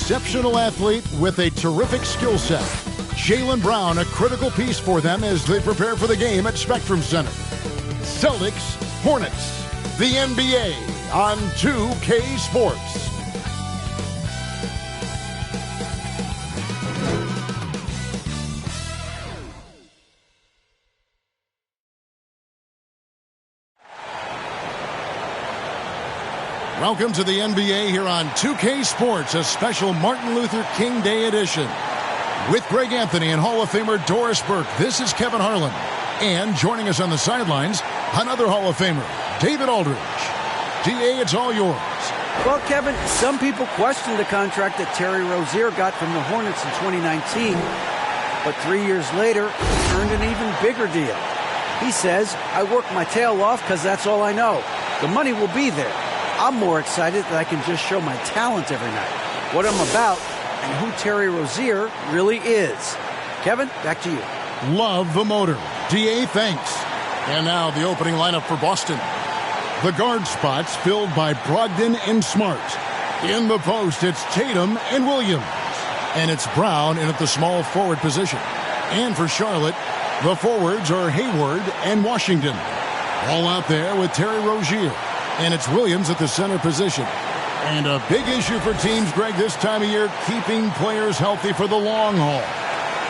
exceptional athlete with a terrific skill set. Jaylen Brown, a critical piece for them as they prepare for the game at Spectrum Center. Celtics, Hornets, the NBA on 2K Sports. Welcome to the NBA here on 2K Sports, a special Martin Luther King Day edition. With Greg Anthony and Hall of Famer Doris Burke, this is Kevin Harlan. And joining us on the sidelines, another Hall of Famer, David Aldridge. DA, it's all yours. Well, Kevin, some people question the contract that Terry Rozier got from the Hornets in 2019. But 3 years later, he earned an even bigger deal. He says, I work my tail off because that's all I know. The money will be there. I'm more excited that I can just show my talent every night, what I'm about, and who Terry Rozier really is. Kevin, back to you. Love the motor. DA, thanks. And now the opening lineup for Boston. The guard spots filled by Brogdon and Smart. In the post, it's Tatum and Williams. And it's Brown in at the small forward position. And for Charlotte, the forwards are Hayward and Washington. All out there with Terry Rozier. And it's Williams at the center position. And a big issue for teams, Greg, this time of year, keeping players healthy for the long haul.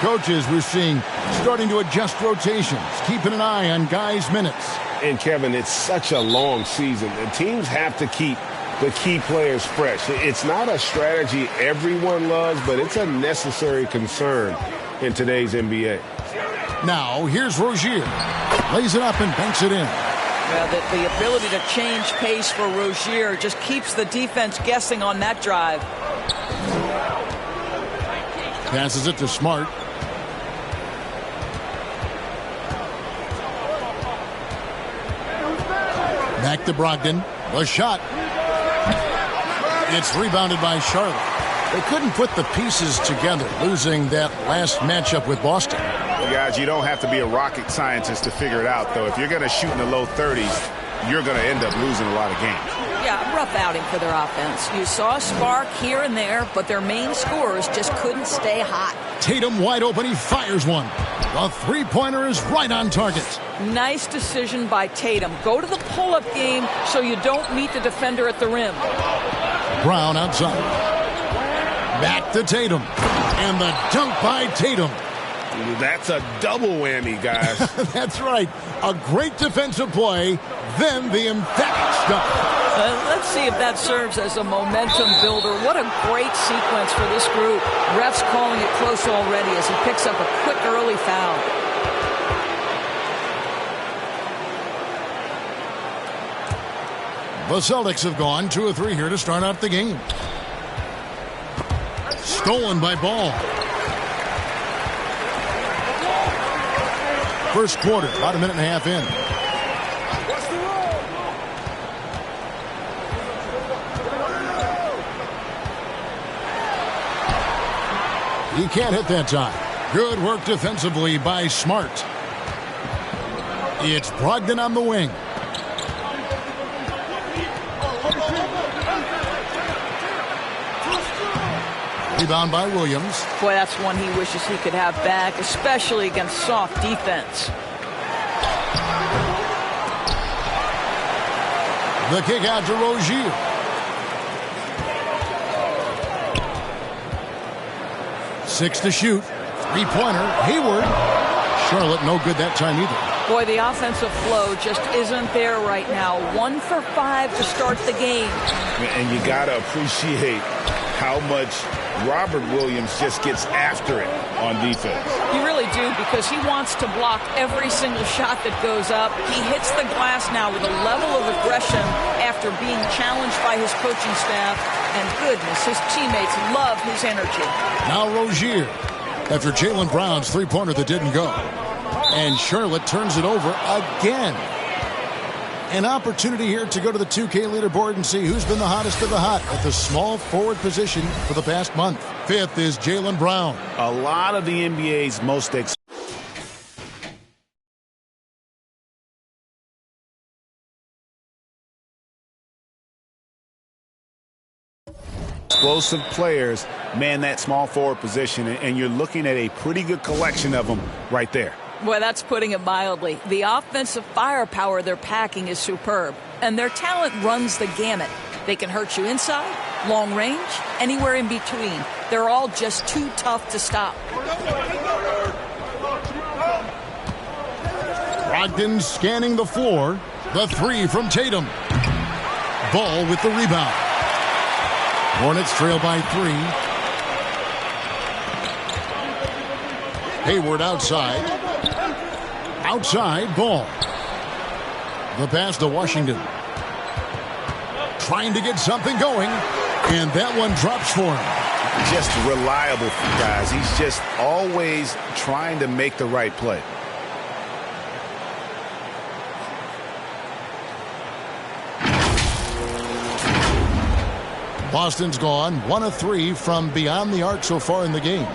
Coaches, we're seeing, starting to adjust rotations, keeping an eye on guys' minutes. And, Kevin, it's such a long season. The teams have to keep the key players fresh. It's not a strategy everyone loves, but it's a necessary concern in today's NBA. Now, here's Rozier. Lays it up and banks it in. Well, the ability to change pace for Rozier just keeps the defense guessing on that drive. Passes it to Smart. Back to Brogdon. The shot. It's rebounded by Charlotte. They couldn't put the pieces together, losing that last matchup with Boston. Well, guys, you don't have to be a rocket scientist to figure it out, though. If you're going to shoot in the low 30s, you're going to end up losing a lot of games. Yeah, rough outing for their offense. You saw a spark here and there, but their main scorers just couldn't stay hot. Tatum wide open. He fires one. The three-pointer is right on target. Nice decision by Tatum. Go to the pull-up game so you don't meet the defender at the rim. Brown outside. Back to Tatum. And the dunk by Tatum. That's a double whammy, guys. That's right. A great defensive play, then the emphatic stuff. Let's see if that serves as a momentum builder. What a great sequence for this group. Refs calling it close already as he picks up a quick early foul. The Celtics have gone 2 of 3 here to start out the game. Stolen by Ball. First quarter, about a minute and a half in. He can't hit that time. Good work defensively by Smart. It's Brogdon on the wing. Rebound by Williams. Boy, that's one he wishes he could have back, especially against soft defense. The kick out to Rozier. Six to shoot. Three-pointer. Hayward. Charlotte no good that time either. Boy, the offensive flow just isn't there right now. 1 for 5 to start the game. And you got to appreciate how much Robert Williams just gets after it on defense. You really do, because he wants to block every single shot that goes up. He hits the glass now with a level of aggression after being challenged by his coaching staff. And goodness, his teammates love his energy. Now Rozier, after Jaylen Brown's three-pointer that didn't go. And Charlotte turns it over again. An opportunity here to go to the 2K leaderboard and see who's been the hottest of the hot at the small forward position for the past month. Fifth is Jaylen Brown. A lot of the NBA's most explosive players man that small forward position, and you're looking at a pretty good collection of them right there. Well, that's putting it mildly. The offensive firepower they're packing is superb, and their talent runs the gamut. They can hurt you inside, long range, anywhere in between. They're all just too tough to stop. Brogdon scanning the floor. The three from Tatum. Ball with the rebound. Hornets trail by 3. Hayward outside. Outside, Ball. The pass to Washington. Trying to get something going. And that one drops for him. Just reliable, guys. He's just always trying to make the right play. Boston's gone 1 of 3 from beyond the arc so far in the game.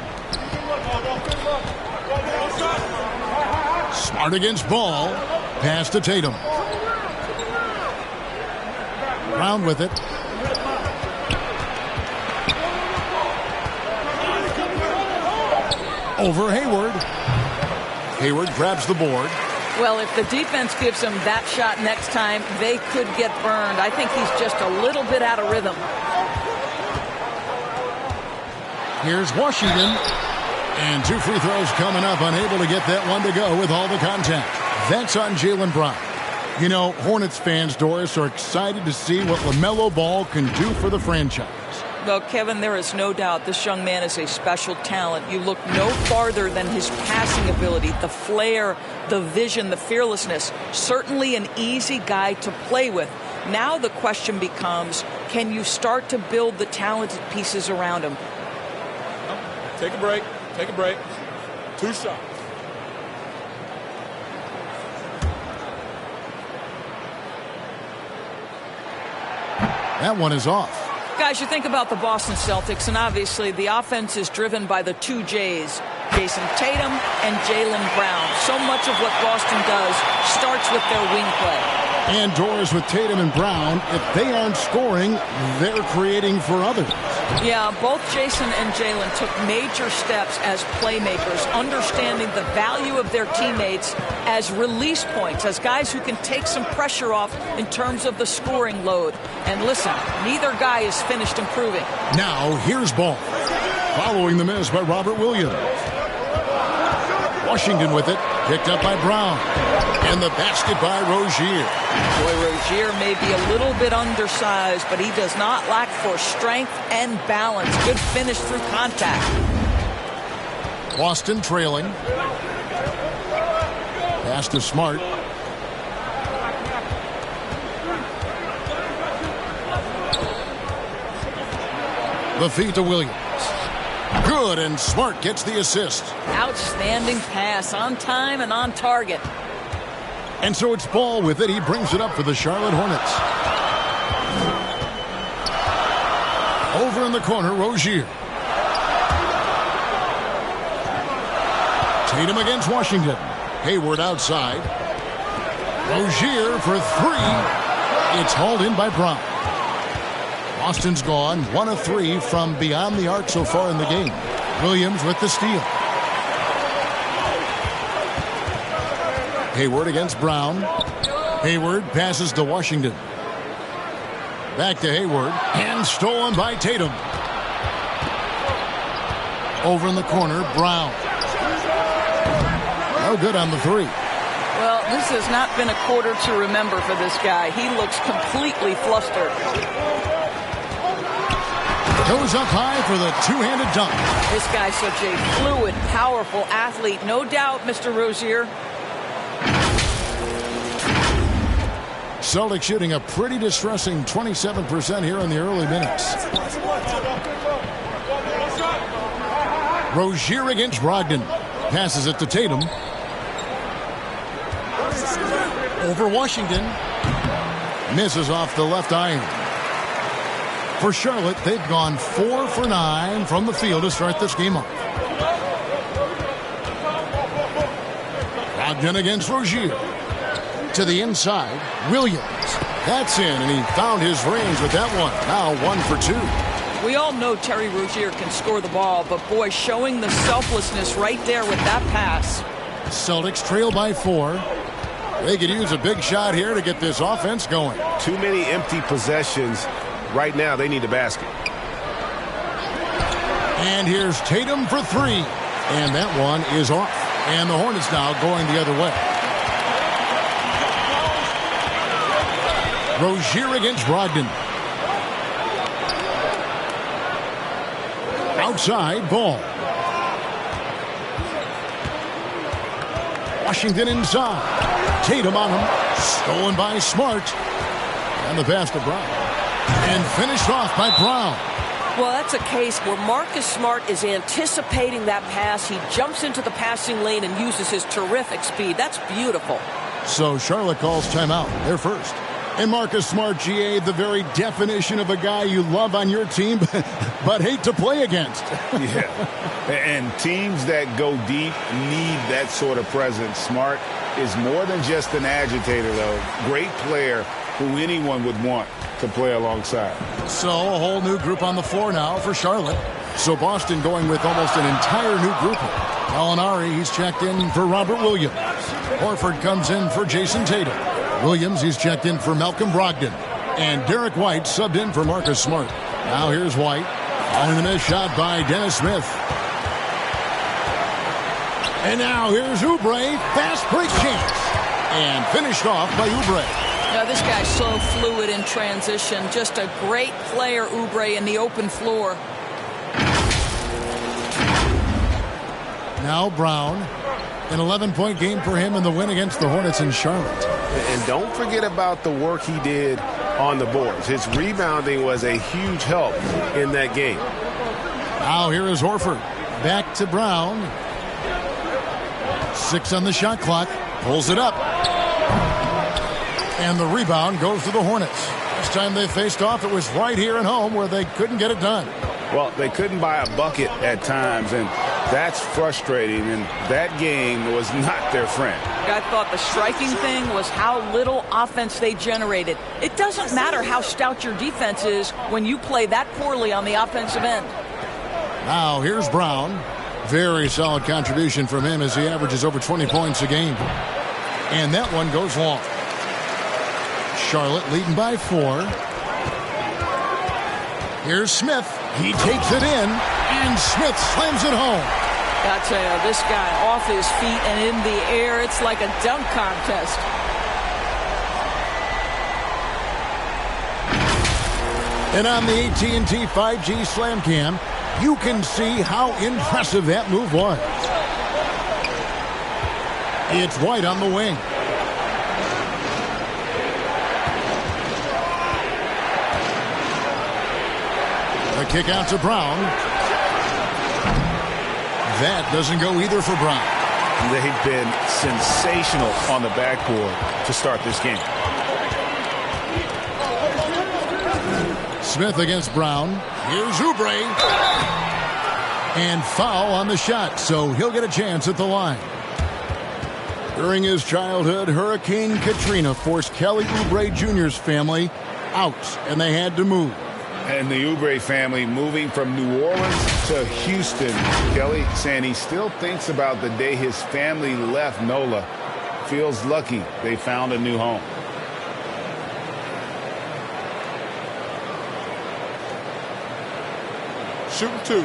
Smart against Ball. Pass to Tatum. Brown with it. Over Hayward. Hayward grabs the board. Well, if the defense gives him that shot next time, they could get burned. I think he's just a little bit out of rhythm. Here's Washington. And 2 free throws coming up, unable to get that one to go with all the contact. That's on Jaylen Brown. You know, Hornets fans, Doris, are excited to see what LaMelo Ball can do for the franchise. Well, Kevin, there is no doubt this young man is a special talent. You look no farther than his passing ability, the flair, the vision, the fearlessness. Certainly an easy guy to play with. Now the question becomes, can you start to build the talented pieces around him? Take a break. Take a break. 2 shots. That one is off. Guys, you think about the Boston Celtics, and obviously the offense is driven by the 2 J's, Jason Tatum and Jaylen Brown. So much of what Boston does starts with their wing play. And Doris, with Tatum and Brown, if they aren't scoring, they're creating for others. Yeah, both Jason and Jaylen took major steps as playmakers, understanding the value of their teammates as release points, as guys who can take some pressure off in terms of the scoring load. And listen, neither guy is finished improving. Now, here's Ball. Following the miss by Robert Williams. Washington with it, picked up by Brown. And the basket by Rozier. Boy, Rozier may be a little bit undersized, but he does not lack for strength and balance. Good finish through contact. Boston trailing. Pass to Smart. The feed to Williams. Good, and Smart gets the assist. Outstanding pass, on time and on target. And so it's Ball with it. He brings it up for the Charlotte Hornets. Over in the corner, Rozier. Tatum against Washington. Hayward outside. Rozier for 3. It's hauled in by Brown. Boston's gone 1 of 3 from beyond the arc so far in the game. Williams with the steal. Hayward against Brown. Hayward passes to Washington. Back to Hayward. And stolen by Tatum. Over in the corner, Brown. No good on the 3. Well, this has not been a quarter to remember for this guy. He looks completely flustered. Goes up high for the 2-handed dunk. This guy's such a fluid, powerful athlete. No doubt, Mr. Rozier. Celtics shooting a pretty distressing 27% here in the early minutes. Rozier against Brogdon. Passes it to Tatum. Over Washington. Misses off the left iron. For Charlotte, they've gone 4 for 9 from the field to start this game off. Brogdon against Rozier. To the inside, Williams. That's in, and he found his range with that one. Now 1 for 2. We all know Terry Rozier can score the ball, but boy, showing the selflessness right there with that pass. Celtics trail by 4. They could use a big shot here to get this offense going. Too many empty possessions. Right now, they need a basket. And here's Tatum for 3. And that one is off. And the Hornets now going the other way. Rozier against Brogdon. Outside ball. Washington inside. Tatum on him. Stolen by Smart. And the pass to Brown. And finished off by Brown. Well, that's a case where Marcus Smart is anticipating that pass. He jumps into the passing lane and uses his terrific speed. That's beautiful. So Charlotte calls timeout. They're first. And Marcus Smart, GA, the very definition of a guy you love on your team, but hate to play against. Yeah. And teams that go deep need that sort of presence. Smart is more than just an agitator, though. Great player who anyone would want to play alongside. So a whole new group on the floor now for Charlotte. So Boston going with almost an entire new group. Gallinari, he's checked in for Robert Williams. Horford comes in for Jason Tatum. Williams, he's checked in for Malcolm Brogdon. And Derek White subbed in for Marcus Smart. Now here's White. On the missed shot by Dennis Smith. And now here's Oubre. Fast break chance. And finished off by Oubre. Now this guy's so fluid in transition. Just a great player, Oubre, in the open floor. Now Brown. An 11-point game for him in the win against the Hornets in Charlotte. And don't forget about the work he did on the boards. His rebounding was a huge help in that game. Now here is Horford. Back to Brown. 6 on the shot clock. Pulls it up. And the rebound goes to the Hornets. This time they faced off, it was right here at home where they couldn't get it done. Well, they couldn't buy a bucket at times, and that's frustrating, and that game was not their friend. I thought the striking thing was how little offense they generated. It doesn't matter how stout your defense is when you play that poorly on the offensive end. Now here's Brown. Very solid contribution from him as he averages over 20 points a game. And that one goes long. Charlotte leading by 4. Here's Smith. He takes it in, and Smith slams it home. I tell you, this guy off his feet and in the air, it's like a dunk contest. And on the AT&T 5G Slam Cam, you can see how impressive that move was. It's White on the wing. The kick out to Brown. That doesn't go either for Brown. They've been sensational on the backboard to start this game. Smith against Brown. Here's Oubre. And foul on the shot, so he'll get a chance at the line. During his childhood, Hurricane Katrina forced Kelly Oubre Jr.'s family out, and they had to move. And the Oubre family moving from New Orleans to Houston. Kelly saying he still thinks about the day his family left NOLA. Feels lucky they found a new home. Shooting 2.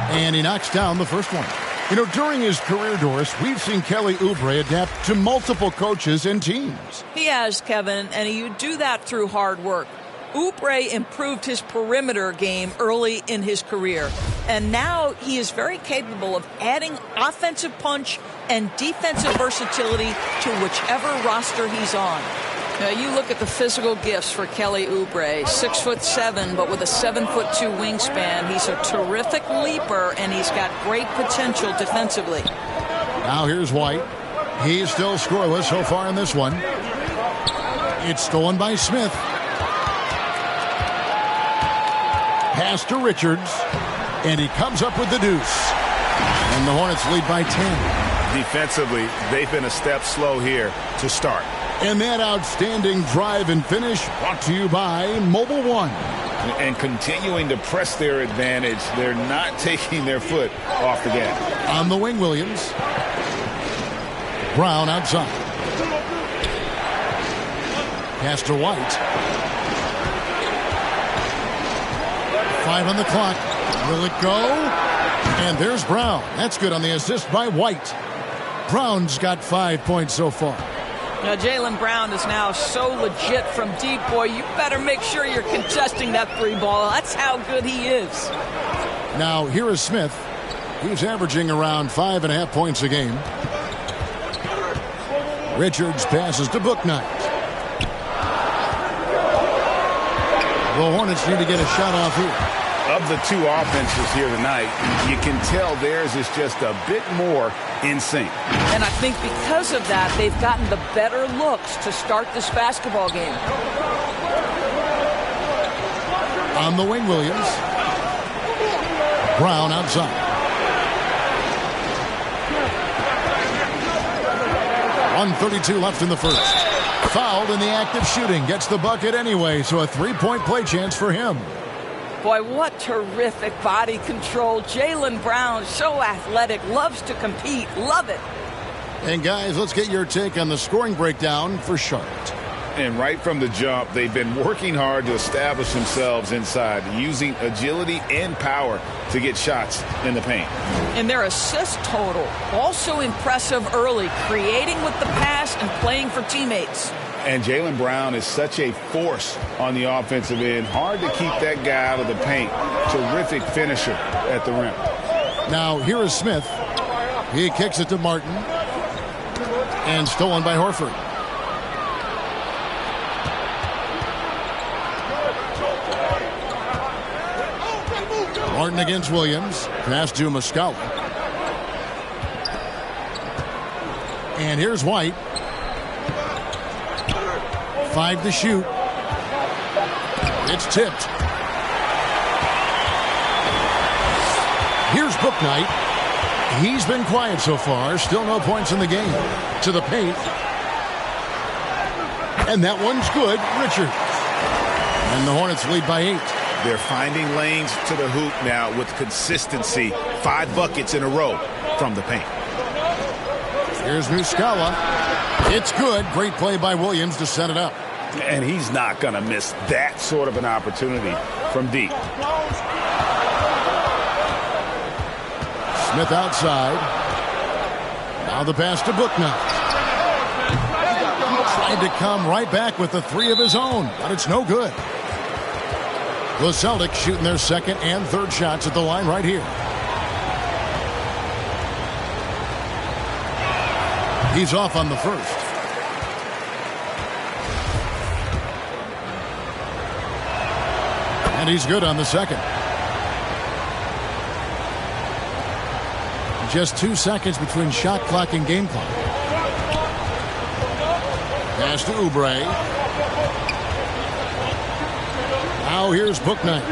And he knocks down the first one. You know, during his career, Doris, we've seen Kelly Oubre adapt to multiple coaches and teams. He has, Kevin, and he would do that through hard work. Oubre improved his perimeter game early in his career, and now he is very capable of adding offensive punch and defensive versatility to whichever roster he's on. Now, you look at the physical gifts for Kelly Oubre, 6'7", but with a 7'2" wingspan. He's a terrific leaper, and he's got great potential defensively. Now here's White. He's still scoreless so far in this one. It's stolen by Smith. Pass to Richards. And he comes up with the deuce. And the Hornets lead by 10. Defensively, they've been a step slow here to start. And that outstanding drive and finish brought to you by Mobile One. And continuing to press their advantage, they're not taking their foot off the gas. On the wing, Williams. Brown outside. Pass to White. 5 on the clock. Will it go? And there's Brown. That's good on the assist by White. Brown's got 5 points so far. Now, Jaylen Brown is now so legit from deep, boy. You better make sure you're contesting that free ball. That's how good he is. Now, here is Smith. He's averaging around 5.5 points a game. Richards passes to Bouknight. The Hornets need to get a shot off here. Of the two offenses here tonight, you can tell theirs is just a bit more in sync. And I think because of that, they've gotten the better looks to start this basketball game. On the wing, Williams. Brown outside. 1:32 left in the first. Fouled in the act of shooting. Gets the bucket anyway, so a three-point play chance for him. Boy, what terrific body control. Jaylen Brown, so athletic, loves to compete. Love it. And guys, let's get your take on the scoring breakdown for Charlotte. And right from the jump, they've been working hard to establish themselves inside, using agility and power to get shots in the paint. And their assist total, also impressive early, creating with the pass and playing for teammates. And Jaylen Brown is such a force on the offensive end. Hard to keep that guy out of the paint. Terrific finisher at the rim. Now, here is Smith. He kicks it to Martin. And stolen by Horford. Martin against Williams. Pass to Muscala. And here's White. 5 to shoot. It's tipped. Here's Bouknight. He's been quiet so far. Still no points in the game. To the paint. And that one's good. Richards. And the Hornets lead by 8. They're finding lanes to the hoop now with consistency. 5 buckets in a row from the paint. Here's Muscala. It's good. Great play by Williams to set it up. And he's not going to miss that sort of an opportunity from deep. Smith outside. Now the pass to Bouknight. Tried to come right back with the 3 of his own, but it's no good. The Celtics shooting their second and third shots at the line right here. He's off on the first. And he's good on the second. Just 2 seconds between shot clock and game clock. Pass to Oubre. Now here's Bouknight.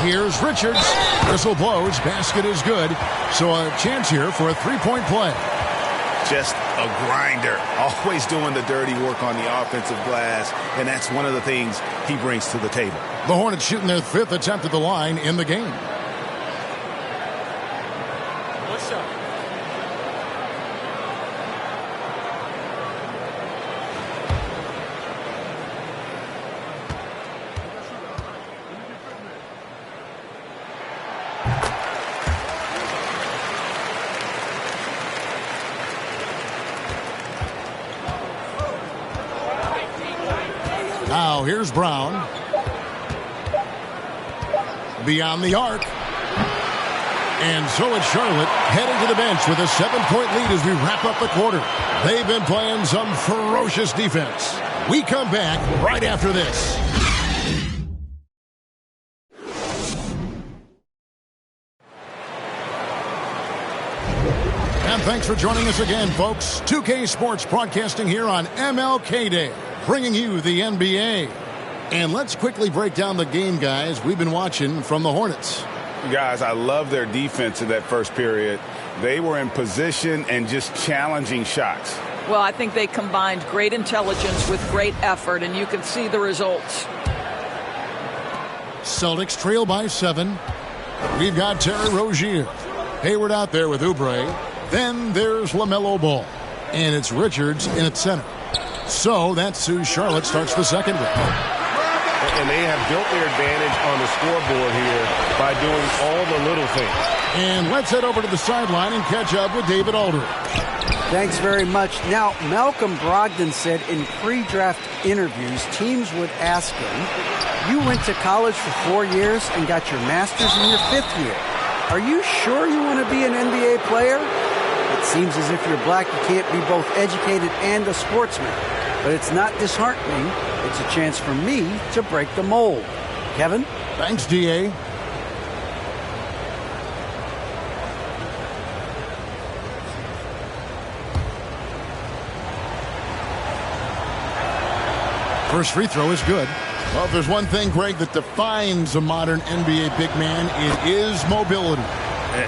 Here's Richards. Whistle blows. Basket is good. So a chance here for a three-point play. Just a grinder. Always doing the dirty work on the offensive glass. And that's one of the things he brings to the table. The Hornets shooting their 5th attempt at the line in the game. What's up? Now here's Brown. Beyond the arc. And so it's Charlotte heading to the bench with a 7-point lead as we wrap up the quarter. They've been playing some ferocious defense. We come back right after this. And thanks for joining us again, folks. 2K Sports broadcasting here on MLK Day, bringing you the NBA. And let's quickly break down the game, guys, we've been watching from the Hornets. Guys, I love their defense in that first period. They were in position and just challenging shots. Well, I think they combined great intelligence with great effort, and you can see the results. Celtics trail by 7. We've got Terry Rozier. Hayward out there with Oubre. Then there's LaMelo Ball. And it's Richards in at center. So that's who Charlotte starts the second with. And they have built their advantage on the scoreboard here by doing all the little things. And let's head over to the sideline and catch up with David Aldridge. Thanks very much. Now, Malcolm Brogdon said in pre-draft interviews, teams would ask him, you went to college for 4 years and got your master's in your 5th year. Are you sure you want to be an NBA player? It seems as if you're black, you can't be both educated and a sportsman. But it's not disheartening. It's a chance for me to break the mold. Kevin? Thanks, D.A. First free throw is good. Well, if there's one thing, Greg, that defines a modern NBA big man, it is mobility.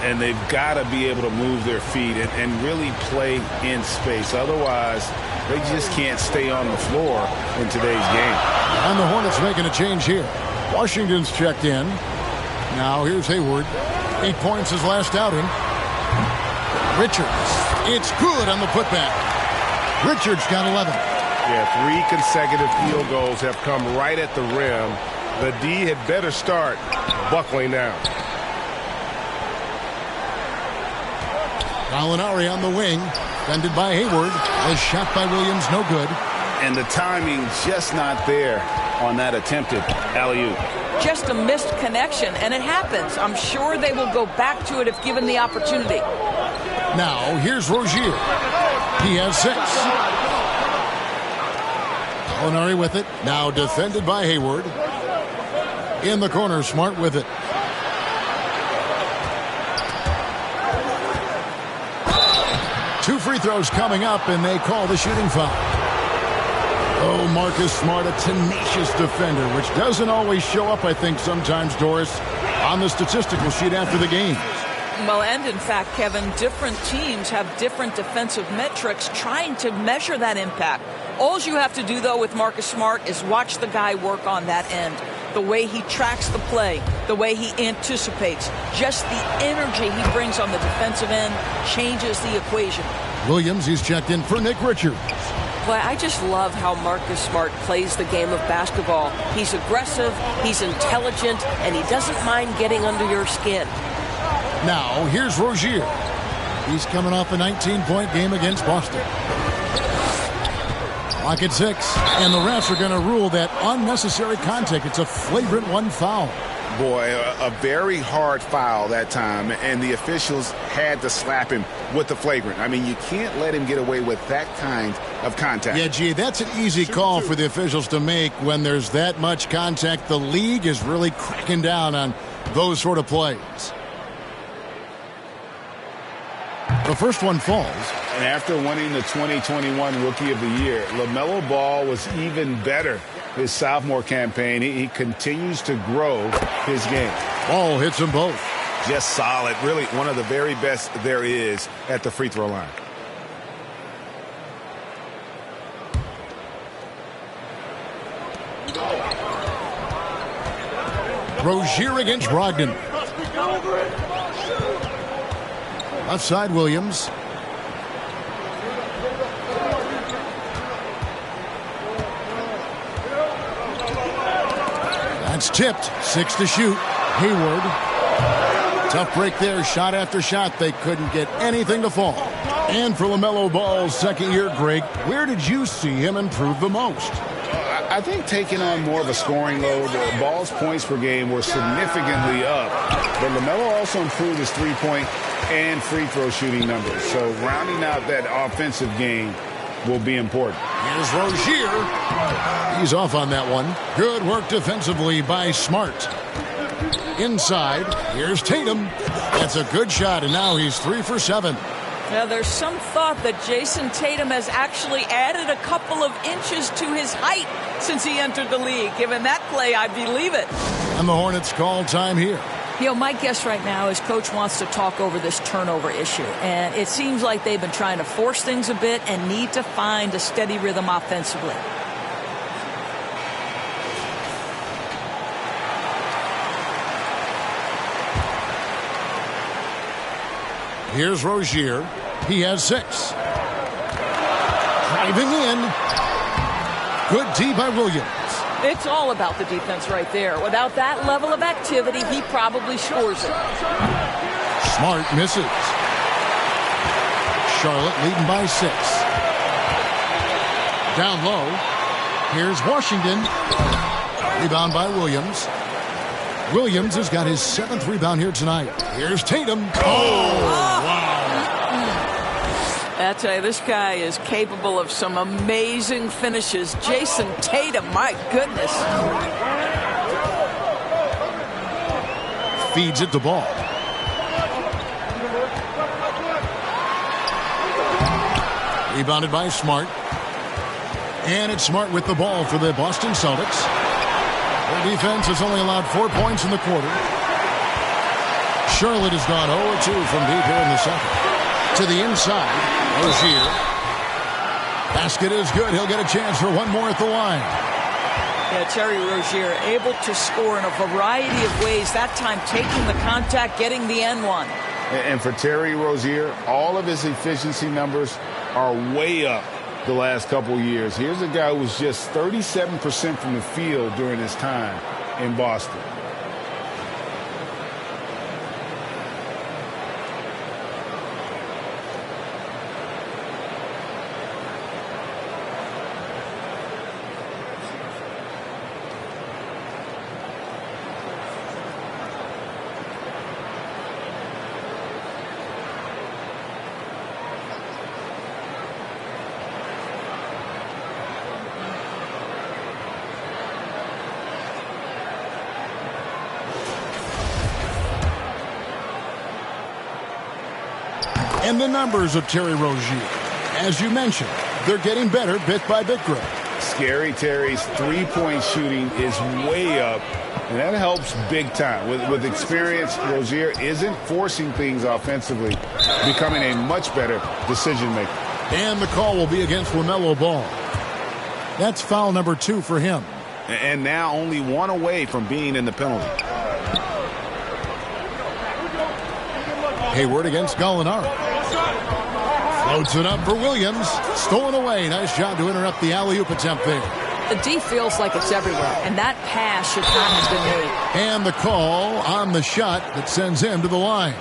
And they've got to be able to move their feet and really play in space. Otherwise, they just can't stay on the floor in today's game. And the Hornets making a change here. Washington's checked in. Now here's Hayward. 8 points his last outing. Richards. It's good on the putback. Richards got 11. Yeah, 3 consecutive field goals have come right at the rim. The D had better start buckling down. Gallinari on the wing. Defended by Hayward. Was shot by Williams, no good. And the timing just not there on that attempted alley-oop. Just a missed connection, and it happens. I'm sure they will go back to it if given the opportunity. Now, here's Rozier. He has 6. Gallinari with it. Now defended by Hayward. In the corner, Smart with it. Two free throws coming up, and they call the shooting foul. Oh, Marcus Smart, a tenacious defender, which doesn't always show up, I think, sometimes, Doris, on the statistical sheet after the game. Well, and in fact, Kevin, different teams have different defensive metrics trying to measure that impact. All you have to do, though, with Marcus Smart is watch the guy work on that end. The way he tracks the play, the way he anticipates, just the energy he brings on the defensive end changes the equation. Williams, he's checked in for Nick Richards. Boy, I just love how Marcus Smart plays the game of basketball. He's aggressive, he's intelligent, and he doesn't mind getting under your skin. Now, here's Rozier. He's coming off a 19-point game against Boston. Clock at 6, and the refs are going to rule that unnecessary contact. It's a flagrant 1 foul. Boy, a very hard foul that time, and the officials had to slap him with the flagrant. I mean, you can't let him get away with that kind of contact. Yeah, gee, that's an easy call for the officials to make when there's that much contact. The league is really cracking down on those sort of plays. The first one falls. And after winning the 2021 Rookie of the Year, LaMelo Ball was even better his sophomore campaign. He continues to grow his game. Ball hits them both. Just solid. Really one of the very best there is at the free throw line. Rozier against Brogdon. Left side, Williams. That's tipped. 6 to shoot. Hayward. Tough break there. Shot after shot. They couldn't get anything to fall. And for LaMelo Ball's second year, Greg, where did you see him improve the most? I think taking on more of a scoring load, Ball's points per game were significantly up. But LaMelo also improved his three-point and free throw shooting numbers. So rounding out that offensive game will be important. Here's Rozier. He's off on that one. Good work defensively by Smart. Inside, here's Tatum. That's a good shot, and now he's 3 for 7. Now, there's some thought that Jason Tatum has actually added a couple of inches to his height since he entered the league. Given that play, I believe it. And the Hornets call time here. You know, my guess right now is Coach wants to talk over this turnover issue. And it seems like they've been trying to force things a bit and need to find a steady rhythm offensively. Here's Rozier. He has 6. Driving in. Good D by Williams. It's all about the defense right there. Without that level of activity, he probably scores it. Smart misses. Charlotte leading by 6. Down low. Here's Washington. Rebound by Williams. Williams has got his 7th rebound here tonight. Here's Tatum. Oh, wow. I tell you, this guy is capable of some amazing finishes. Jason Tatum, my goodness. Feeds it to Ball. Rebounded by Smart. And it's Smart with the ball for the Boston Celtics. Their defense has only allowed 4 points in the quarter. Charlotte has gone 0-2 from deep here in the second. To the inside, Rozier. Basket is good. He'll get a chance for one more at the line. Yeah, Terry Rozier able to score in a variety of ways. That time taking the contact, getting the N1. And for Terry Rozier, all of his efficiency numbers are way up the last couple years. Here's a guy who was just 37% from the field during his time in Boston. And the numbers of Terry Rozier. As you mentioned, they're getting better bit by bit, Greg. Scary Terry's three-point shooting is way up, and that helps big time. With experience, Rozier isn't forcing things offensively, becoming a much better decision maker. And the call will be against LaMelo Ball. That's foul number 2 for him. And now only 1 away from being in the penalty. Hayward against Gallinari. Floats it up for Williams. Stolen away. Nice job to interrupt the alley-oop attempt there. The D feels like it's everywhere, and that pass should not have been made. And the call on the shot that sends him to the line.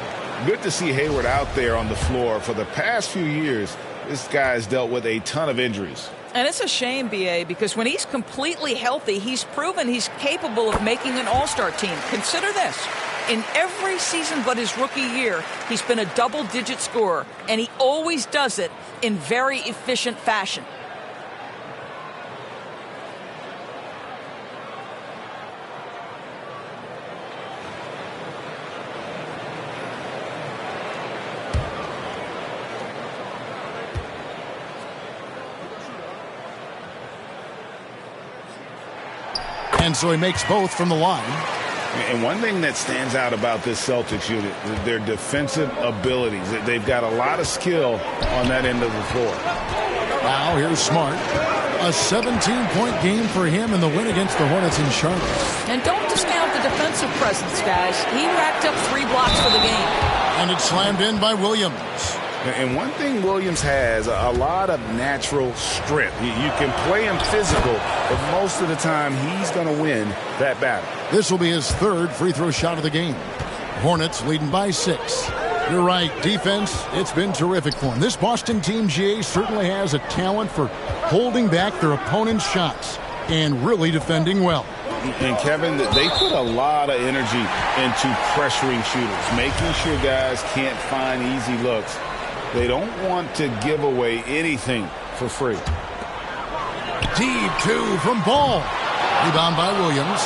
Good to see Hayward out there on the floor. For the past few years, this guy's dealt with a ton of injuries. And it's a shame, B.A., because when he's completely healthy, he's proven he's capable of making an all-star team. Consider this. In every season but his rookie year, he's been a double-digit scorer, and he always does it in very efficient fashion. And so he makes both from the line. And one thing that stands out about this Celtics unit is their defensive abilities. They've got a lot of skill on that end of the floor. Now here's Smart. A 17-point game for him in the win against the Hornets in Charlotte. And don't discount the defensive presence, guys. He racked up 3 blocks for the game. And it's slammed in by Williams. And one thing Williams has, a lot of natural strength. You can play him physical, but most of the time he's going to win that battle. This will be his 3rd free throw shot of the game. Hornets leading by 6. You're right, defense, it's been terrific for him. This Boston team, GA, certainly has a talent for holding back their opponent's shots and really defending well. And Kevin, they put a lot of energy into pressuring shooters, making sure guys can't find easy looks. They don't want to give away anything for free. Deep 2 from Ball. Rebound by Williams.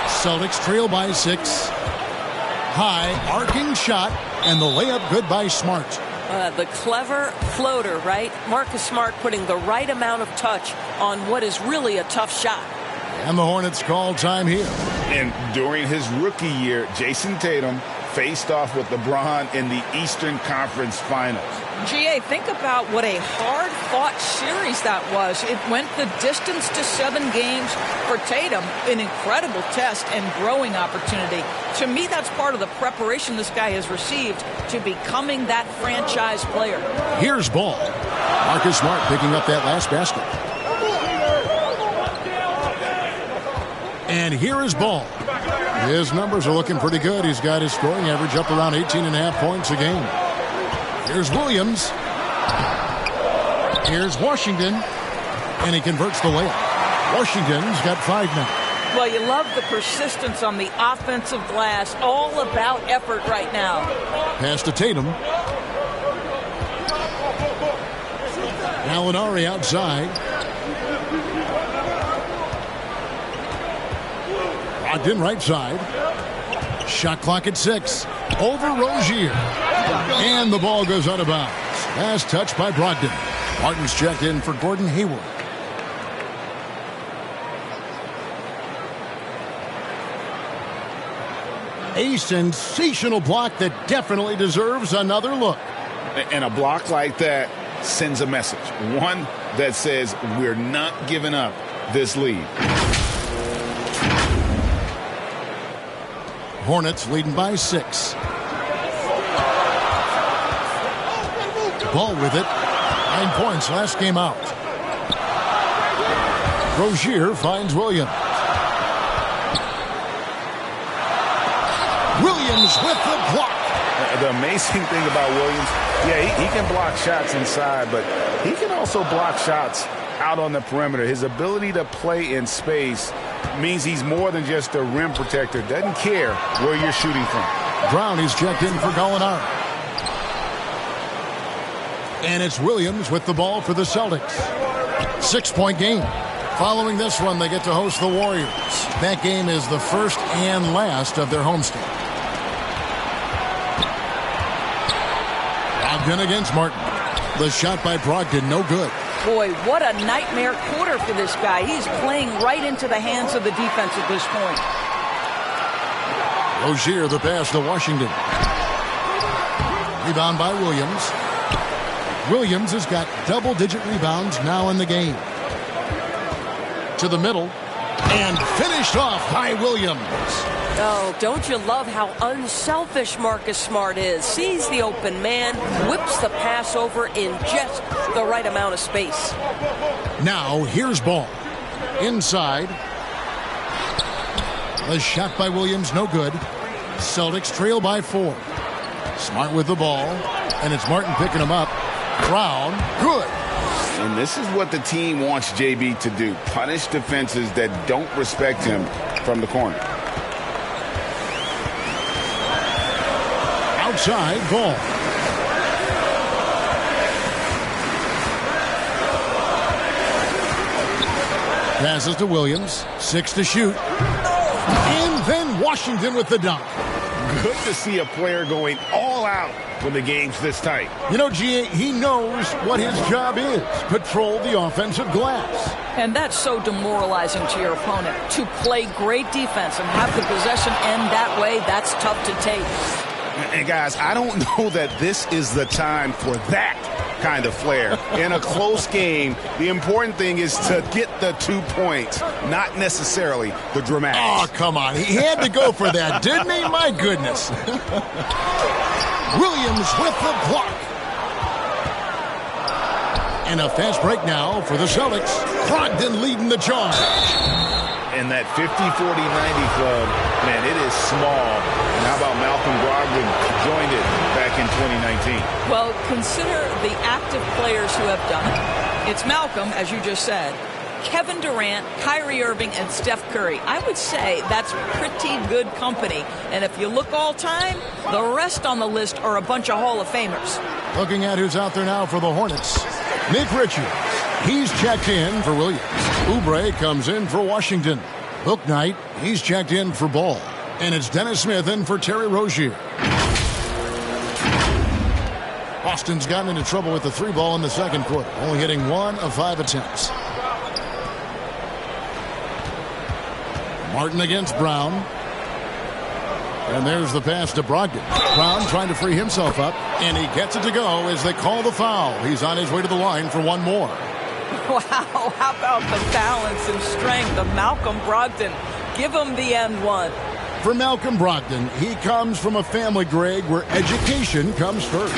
Celtics trail by 6. High arcing shot, and the layup good by Smart. The clever floater, right? Marcus Smart putting the right amount of touch on what is really a tough shot. And the Hornets call time here. And during his rookie year, Jason Tatum faced off with LeBron in the Eastern Conference Finals. GA, think about what a hard-fought series that was. It went the distance to 7 games for Tatum, an incredible test and growing opportunity. To me, that's part of the preparation this guy has received to becoming that franchise player. Here's Ball. Marcus Smart picking up that last basket. And here is Ball. His numbers are looking pretty good. He's got his scoring average up around 18.5 points a game. Here's Williams. Here's Washington. And he converts the layup. Washington's got 5 now. Well, you love the persistence on the offensive glass. All about effort right now. Pass to Tatum. Gallinari outside. Brogdon right side. Shot clock at 6. Over Rozier. And the ball goes out of bounds. Last touch by Brogdon. Martin's checked in for Gordon Hayward. A sensational block that definitely deserves another look. And a block like that sends a message. One that says we're not giving up this lead. Hornets leading by 6. Ball with it. 9 points last game out. Rozier finds Williams. Williams with the block. The amazing thing about Williams, he can block shots inside, but he can also block shots out on the perimeter. His ability to play in space means he's more than just a rim protector. Doesn't care where you're shooting from. Brown is checked in for Gallinari. And it's Williams with the ball for the Celtics. 6-point game. Following this one, they get to host the Warriors. That game is the first and last of their homestand. Brogdon against Martin. The shot by Brogdon, no good. Boy, what a nightmare quarter for this guy. He's playing right into the hands of the defense at this point. Rozier, the pass to Washington. Rebound by Williams. Williams has got double-digit rebounds now in the game. To the middle. And finished off by Williams. Oh, don't you love how unselfish Marcus Smart is? Sees the open man, whips the pass over in just the right amount of space. Now, here's Ball. Inside. The shot by Williams, no good. Celtics trail by 4. Smart with the ball. And it's Martin picking him up. Brown, good. And this is what the team wants JB to do. Punish defenses that don't respect him from the corner. Outside, Ball. Passes to Williams. 6 to shoot. And then Washington with the dunk. Good to see a player going all out when the game's this tight. You know, G.A., he knows what his job is. Patrol the offensive glass. And that's so demoralizing to your opponent. To play great defense and have the possession end that way, that's tough to take. And guys, I don't know that this is the time for that kind of flair. In a close game, the important thing is to get the 2 points, not necessarily the dramatics. Oh, come on. He had to go for that, didn't he? My goodness. Williams with the block. And a fast break now for the Celtics. Brogdon leading the charge. And that 50-40-90 club, man, it is small. And how about Malcolm Brogdon joined it back in 2019? Well, consider the active players who have done it. It's Malcolm, as you just said, Kevin Durant, Kyrie Irving, and Steph Curry. I would say that's pretty good company. And if you look all time, the rest on the list are a bunch of Hall of Famers. Looking at who's out there now for the Hornets. Nick Richards. He's checked in for Williams. Oubre comes in for Washington. Bouknight, he's checked in for Ball. And it's Dennis Smith in for Terry Rozier. A Boston's gotten into trouble with the 3 ball in the second quarter, only hitting 1 of 5 attempts. Martin against Brown. And there's the pass to Brogdon. Brown trying to free himself up, and he gets it to go as they call the foul. He's on his way to the line for one more. Wow, how about the balance and strength of Malcolm Brogdon? Give him the end one. For Malcolm Brogdon, he comes from a family, Greg, where education comes first.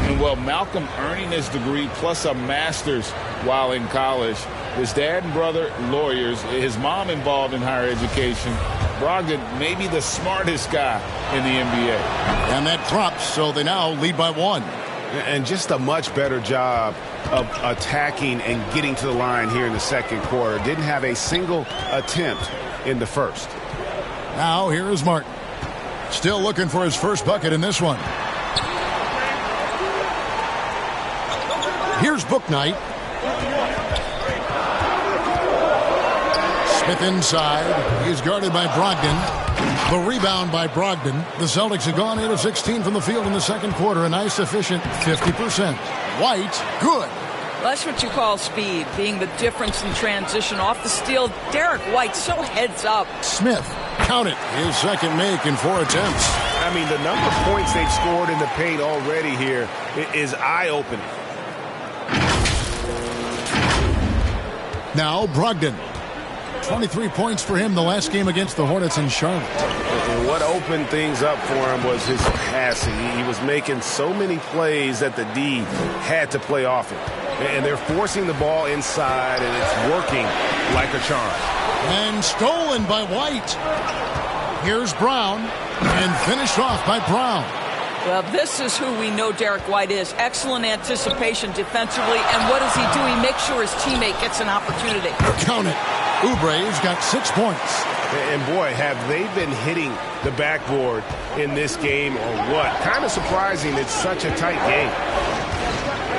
And well, Malcolm earning his degree plus a master's while in college. His dad and brother, lawyers. His mom involved in higher education. Brogdon may be the smartest guy in the NBA. And that drops, so they now lead by 1. And just a much better job of attacking and getting to the line here in the second quarter. Didn't have a single attempt in the first. Now here is Martin. Still looking for his first bucket in this one. Here's Bouknight. Smith inside. He's guarded by Brogdon. The rebound by Brogdon. The Celtics have gone 8 of 16 from the field in the second quarter. A nice, efficient 50%. White, good. That's what you call speed, being the difference in transition. Off the steal, Derek White so heads up. Smith, count it, his second make in 4 attempts. I mean, the number of points they've scored in the paint already here is eye-opening. Now Brogdon. 23 points for him the last game against the Hornets in Charlotte. And what opened things up for him was his passing. He was making so many plays that the D had to play off it. And they're forcing the ball inside, and it's working like a charm. And stolen by White. Here's Brown, and finished off by Brown. Well, this is who we know Derek White is. Excellent anticipation defensively, and what does he do? He makes sure his teammate gets an opportunity. Count it. Oubre's got 6 points. And boy, have they been hitting the backboard in this game or what? Kind of surprising it's such a tight game.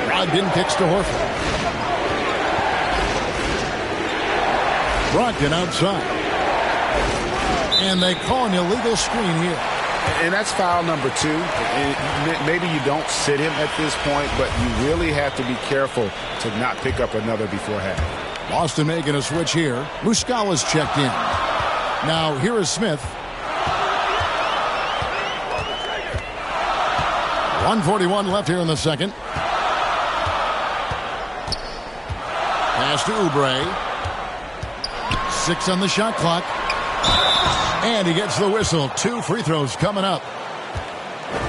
Brogdon kicks to Horford. Brogdon outside. And they call an illegal screen here. And that's foul number 2. And maybe you don't sit him at this point, but you really have to be careful to not pick up another before half. Boston making a switch here. Muscala's checked in. Now here is Smith. 1:41 left here in the second. Pass to Oubre. 6 on the shot clock. And he gets the whistle. 2 free throws coming up.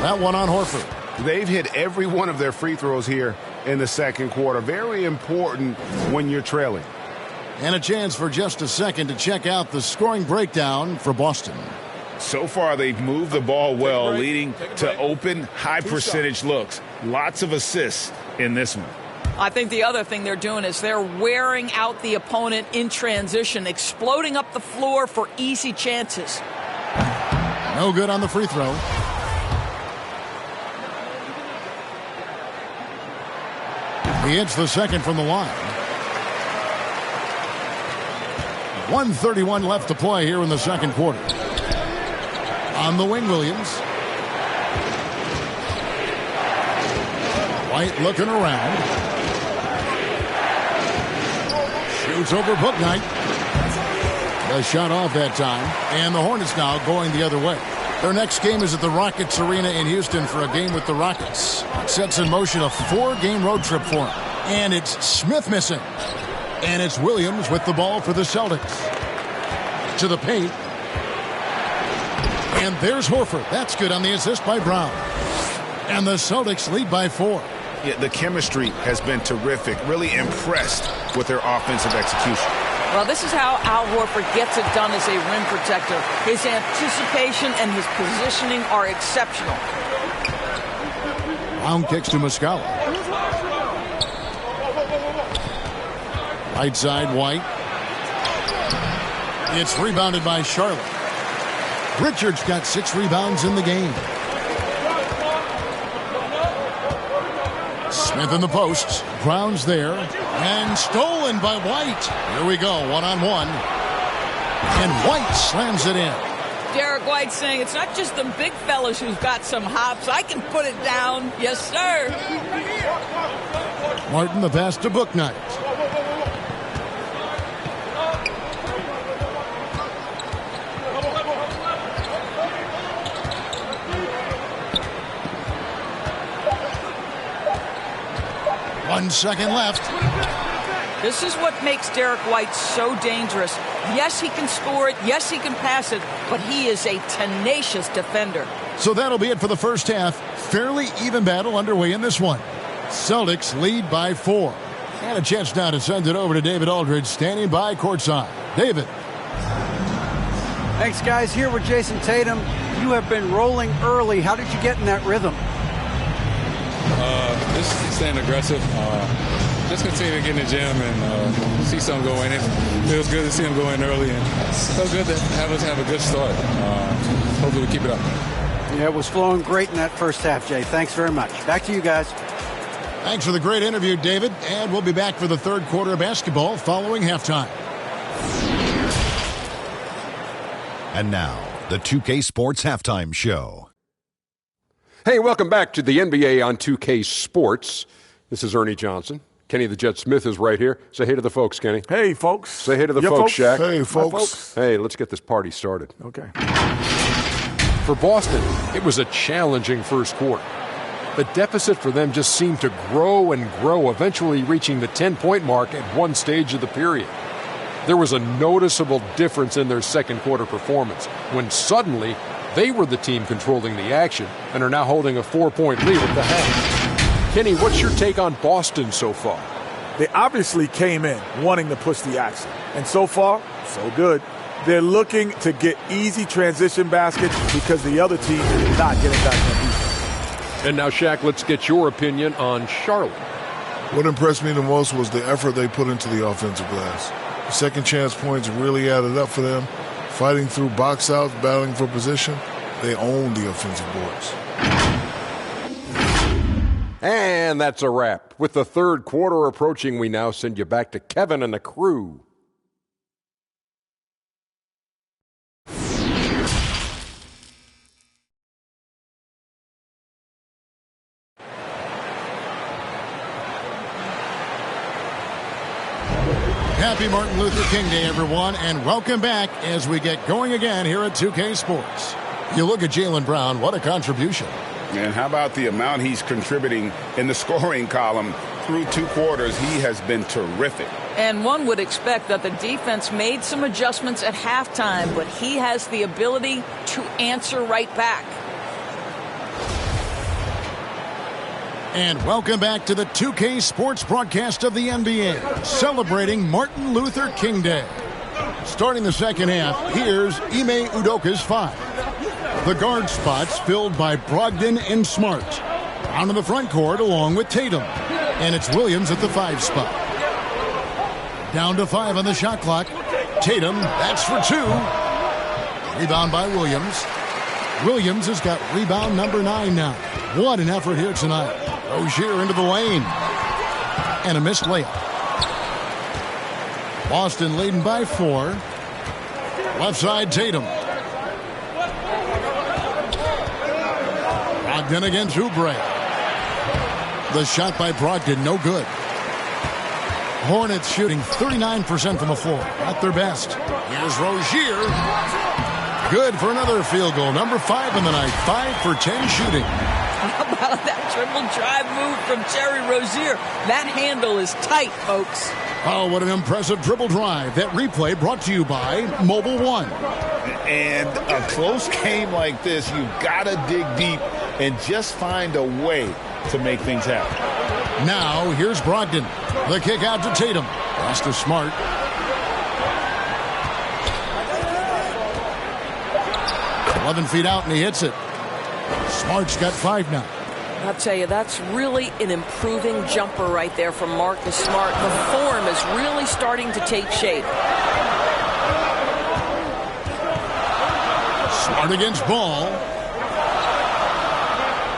That one on Horford. They've hit every one of their free throws here in the second quarter. Very important when you're trailing. And a chance for just a second to check out the scoring breakdown for Boston. So far, they've moved the ball well, leading to open, high-percentage looks. Lots of assists in this one. I think the other thing they're doing is they're wearing out the opponent in transition, exploding up the floor for easy chances. No good on the free throw. He hits the second from the line. 1:31 left to play here in the second quarter. On the wing, Williams. White looking around. Shoots over Bouknight. The shot off that time. And the Hornets now going the other way. Their next game is at the Rockets Arena in Houston for a game with the Rockets. Sets in motion a 4-game road trip for them. And it's Smith missing. And it's Williams with the ball for the Celtics. To the paint. And there's Horford. That's good on the assist by Brown. And the Celtics lead by 4. Yeah, the chemistry has been terrific. Really impressed with their offensive execution. Well, this is how Al Horford gets it done as a rim protector. His anticipation and his positioning are exceptional. Brown kicks to Muscala. Right side, White. It's rebounded by Charlotte. Richards got 6 rebounds in the game. Smith in the post. Brown's there. And stolen by White. Here we go, 1-on-1. And White slams it in. Derek White saying it's not just the big fellas who've got some hops. I can put it down. Yes, sir. Martin the pass to Bouknight. One second left. This is what makes Derek White so dangerous. Yes, he can score it. Yes, he can pass it. But he is a tenacious defender. So that'll be it for the first half. Fairly even battle underway in this one. Celtics lead by 4. And a chance now to send it over to David Aldridge, standing by courtside. David. Thanks, guys. Here with Jason Tatum. You have been rolling early. How did you get in that rhythm? Just staying aggressive. Just continue to get in the gym and see something go in. It feels good to see him go in early, and so good to have us have a good start. Hopefully we keep it up. Yeah, it was flowing great in that first half, Jay. Thanks very much. Back to you guys. Thanks for the great interview, David. And we'll be back for the third quarter of basketball following halftime. And now, the 2K Sports Halftime Show. Hey, welcome back to the NBA on 2K Sports. This is Ernie Johnson. Kenny the Jet Smith is right here. Say hey to the folks, Kenny. Hey, folks. Say hey to the folks, Shaq. Hey, folks. Hey, let's get this party started. Okay. For Boston, it was a challenging first quarter. The deficit for them just seemed to grow and grow, eventually reaching the 10-point mark at one stage of the period. There was a noticeable difference in their second quarter performance when suddenly they were the team controlling the action and are now holding a 4-point lead at the half. Kenny, what's your take on Boston so far? They obviously came in wanting to push the action. And so far, so good. They're looking to get easy transition baskets because the other team is not getting back on defense. And now, Shaq, let's get your opinion on Charlotte. What impressed me the most was the effort they put into the offensive glass. The second chance points really added up for them. Fighting through box outs, battling for position, they own the offensive boards. And that's a wrap. With the third quarter approaching, we now send you back to Kevin and the crew. Happy Martin Luther King Day, everyone, and welcome back as we get going again here at 2K Sports. You look at Jaylen Brown, what a contribution. And how about the amount he's contributing in the scoring column through two quarters? He has been terrific. And one would expect that the defense made some adjustments at halftime, but he has the ability to answer right back. And welcome back to the 2K Sports broadcast of the NBA, celebrating Martin Luther King Day. Starting the second half, here's Ime Udoka's 5. The guard spots filled by Brogdon and Smart. Down in the front court along with Tatum. And it's Williams at the 5 spot. Down to 5 on the shot clock. Tatum, that's for 2. Rebound by Williams. Williams has got rebound number 9 now. What an effort here tonight. Rozier into the lane. And a missed layup. Boston leading by 4. Left side, Tatum. Brogdon against Oubre. The shot by Brogdon, no good. Hornets shooting 39% from the floor. At their best. Here's Rozier. Good for another field goal. Number 5 in the night. 5 for 10 shooting. How about that triple drive move from Terry Rozier? That handle is tight, folks. Oh, what an impressive triple drive. That replay brought to you by Mobile One. And a close game like this, you've got to dig deep and just find a way to make things happen. Now, here's Brogdon. The kick out to Tatum. Pass to Smart. "11 feet out, and he hits it. Smart's got 5 now. I'll tell you, that's really an improving jumper right there from Marcus Smart. The form is really starting to take shape. Smart against Ball.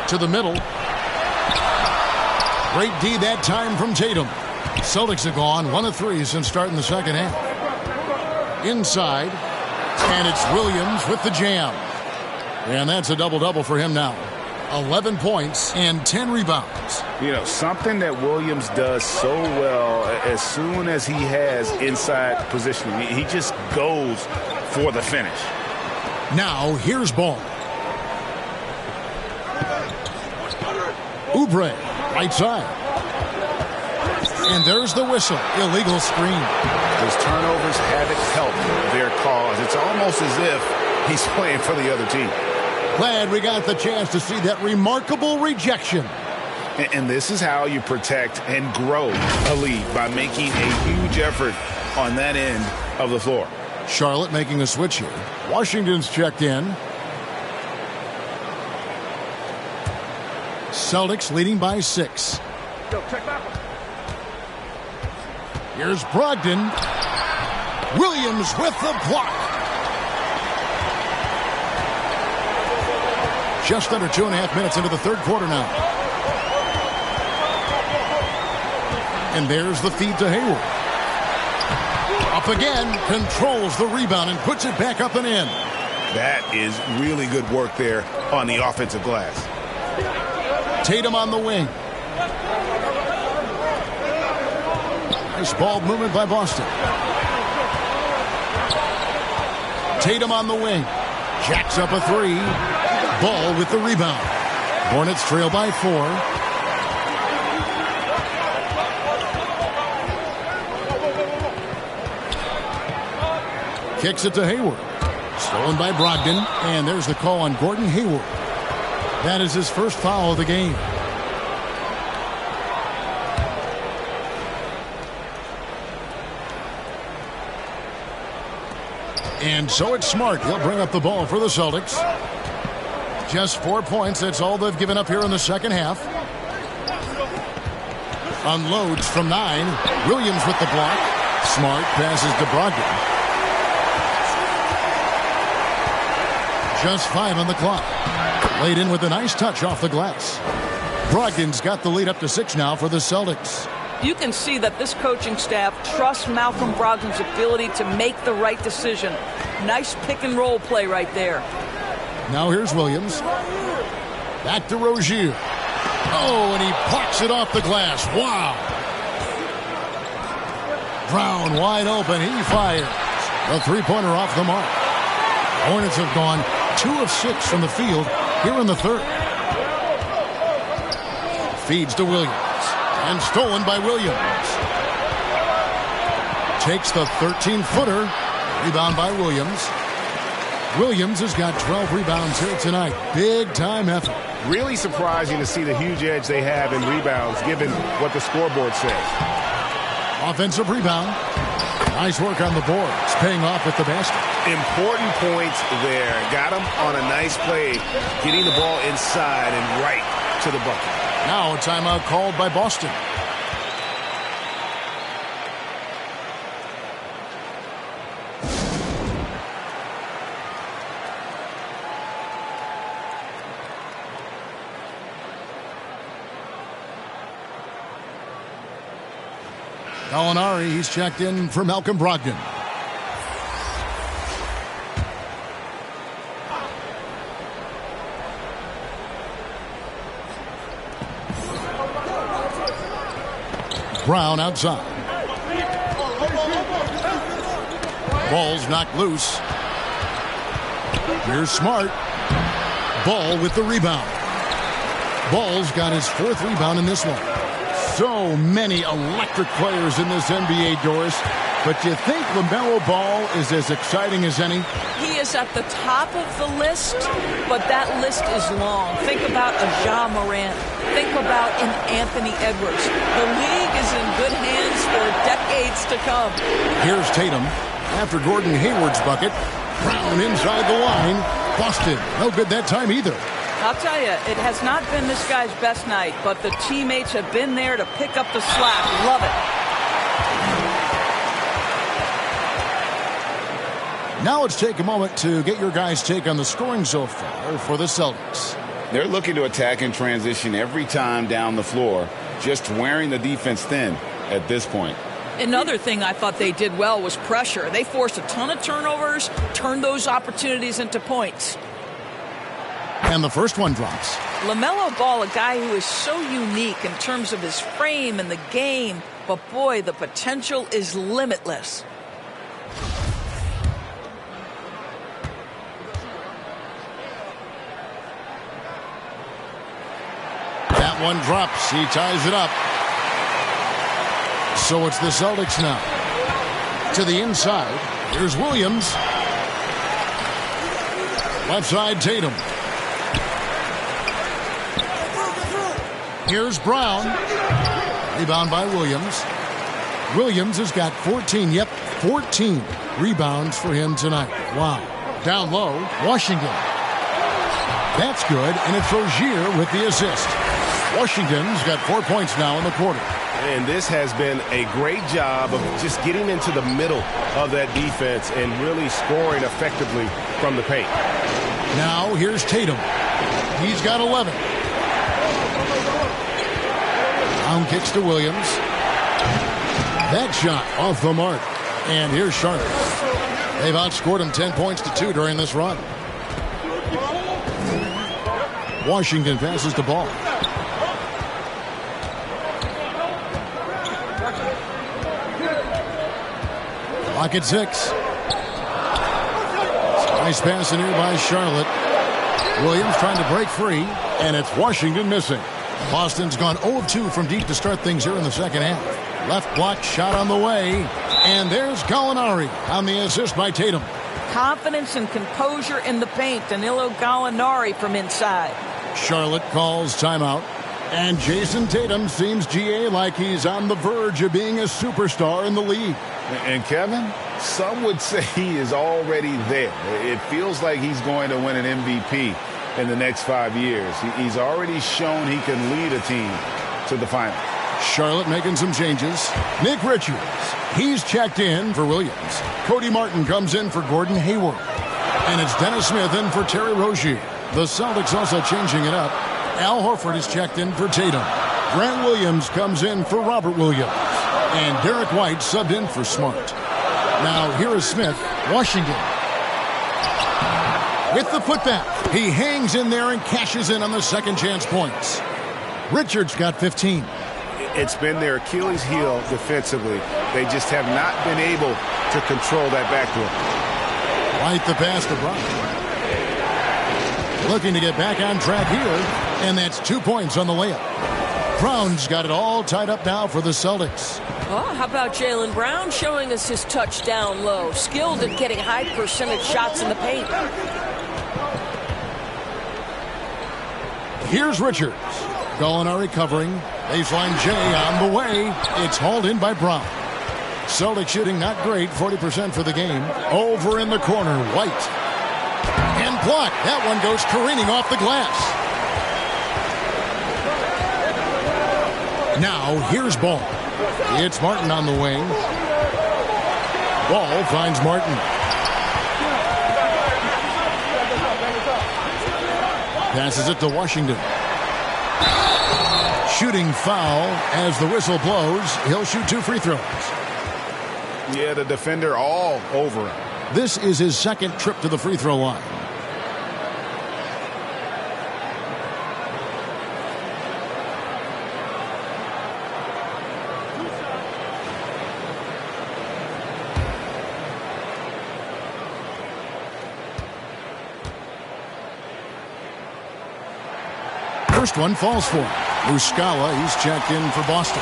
To the middle. Great D that time from Tatum. Celtics have gone 1 of 3 since starting the second half. Inside. And it's Williams with the jam. And that's a double-double for him now. 11 points and 10 rebounds. You know, something that Williams does so well as soon as he has inside positioning, he just goes for the finish. Now, here's Ball. Oubre, right side. And there's the whistle. Illegal screen. His turnovers haven't helped their cause. It's almost as if he's playing for the other team. Glad we got the chance to see that remarkable rejection. And this is how you protect and grow a lead, by making a huge effort on that end of the floor. Charlotte making a switch here. Washington's checked in. Celtics leading by 6. Here's Brogdon. Williams with the block. Just under 2.5 minutes into the third quarter now. And there's the feed to Hayward. Up again, controls the rebound and puts it back up and in. That is really good work there on the offensive glass. Tatum on the wing. Nice ball movement by Boston. Tatum on the wing. Jacks up a 3. Ball with the rebound. Hornets trail by 4. Kicks it to Hayward. Stolen by Brogdon. And there's the call on Gordon Hayward. That is his first foul of the game. And so it's Smart. He'll bring up the ball for the Celtics. Just 4 points. That's all they've given up here in the second half. Unloads from 9. Williams with the block. Smart passes to Brogdon. Just 5 on the clock. Laid in with a nice touch off the glass. Brogdon's got the lead up to 6 now for the Celtics. You can see that this coaching staff trusts Malcolm Brogdon's ability to make the right decision. Nice pick and roll play right there. Now here's Williams. Back to Rozier. Oh, and he plucks it off the glass. Wow. Brown wide open. He fires. The three-pointer off the mark. Hornets have gone 2 of 6 from the field here in the third. Feeds to Williams. And stolen by Williams. Takes the 13-footer. Rebound by Williams. Williams has got 12 rebounds here tonight. Big-time effort. Really surprising to see the huge edge they have in rebounds, given what the scoreboard says. Offensive rebound. Nice work on the boards. Paying off with the basket. Important points there. Got him on a nice play, getting the ball inside and right to the bucket. Now a timeout called by Boston. Gallinari, he's checked in for Malcolm Brogdon. Brown outside. Ball's knocked loose. Here's Smart. Ball with the rebound. Ball's got his 4th rebound in this one. So many electric players in this NBA, Doris. But you think LaMelo Ball is as exciting as any? He is at the top of the list, but that list is long. Think about a Ja Morant. Think about an Anthony Edwards. The league is in good hands for decades to come. Here's Tatum. After Gordon Hayward's bucket, Brown inside the line. Boston, no good that time either. I'll tell you, it has not been this guy's best night, but the teammates have been there to pick up the slack. Love it. Now let's take a moment to get your guys' take on the scoring so far for the Celtics. They're looking to attack in transition every time down the floor, just wearing the defense thin at this point. Another thing I thought they did well was pressure. They forced a ton of turnovers, turned those opportunities into points. And the first one drops. LaMelo Ball, a guy who is so unique in terms of his frame and the game, but boy, the potential is limitless. That one drops. He ties it up. So it's the Celtics now. To the inside. Here's Williams. Left side, Tatum. Here's Brown. Rebound by Williams. Williams has got 14. Yep, 14 rebounds for him tonight. Wow. Down low, Washington. That's good, and it's Rozier with the assist. Washington's got 4 points now in the quarter. And this has been a great job of just getting into the middle of that defense and really scoring effectively from the paint. Now here's Tatum. He's got 11. Brown kicks to Williams. That shot off the mark. And here's Charlotte. They've outscored him 10 points to 2 during this run. Washington passes the ball. Clock at 6. Nice pass in here by Charlotte. Williams trying to break free, and it's Washington missing. Boston's gone 0 of 2 from deep to start things here in the second half. Left block shot on the way, and there's Gallinari on the assist by Tatum. Confidence and composure in the paint. Danilo Gallinari from inside. Charlotte calls timeout, and Jason Tatum seems, GA, like he's on the verge of being a superstar in the league. And Kevin, some would say he is already there. It feels like he's going to win an MVP in the next 5 years. He's already shown he can lead a team to the final. Charlotte making some changes. Nick Richards, he's checked in for Williams. Cody Martin comes in for Gordon Hayward. And it's Dennis Smith in for Terry Rozier. The Celtics also changing it up. Al Horford is checked in for Tatum. Grant Williams comes in for Robert Williams. And Derek White subbed in for Smart. Now here is Smith, Washington. With the putback, he hangs in there and cashes in on the second chance points. Richards got 15. It's been their Achilles heel defensively. They just have not been able to control that backcourt. White the pass to Brown. Looking to get back on track here, and that's 2 points on the layup. Brown's got it all tied up now for the Celtics. Oh, how about Jaylen Brown showing us his touchdown low? Skilled at getting high percentage shots in the paint. Here's Richards. Gallinari covering. Baseline J on the way. It's hauled in by Brown. Celtics shooting not great, 40% for the game. Over in the corner, White. And blocked. That one goes careening off the glass. Now, here's Ball. It's Martin on the wing. Ball finds Martin. Passes it to Washington. Shooting foul as the whistle blows. He'll shoot 2 free throws. Yeah, the defender all over him. This is his second trip to the free throw line. First one falls for him. Muscala, he's checked in for Boston.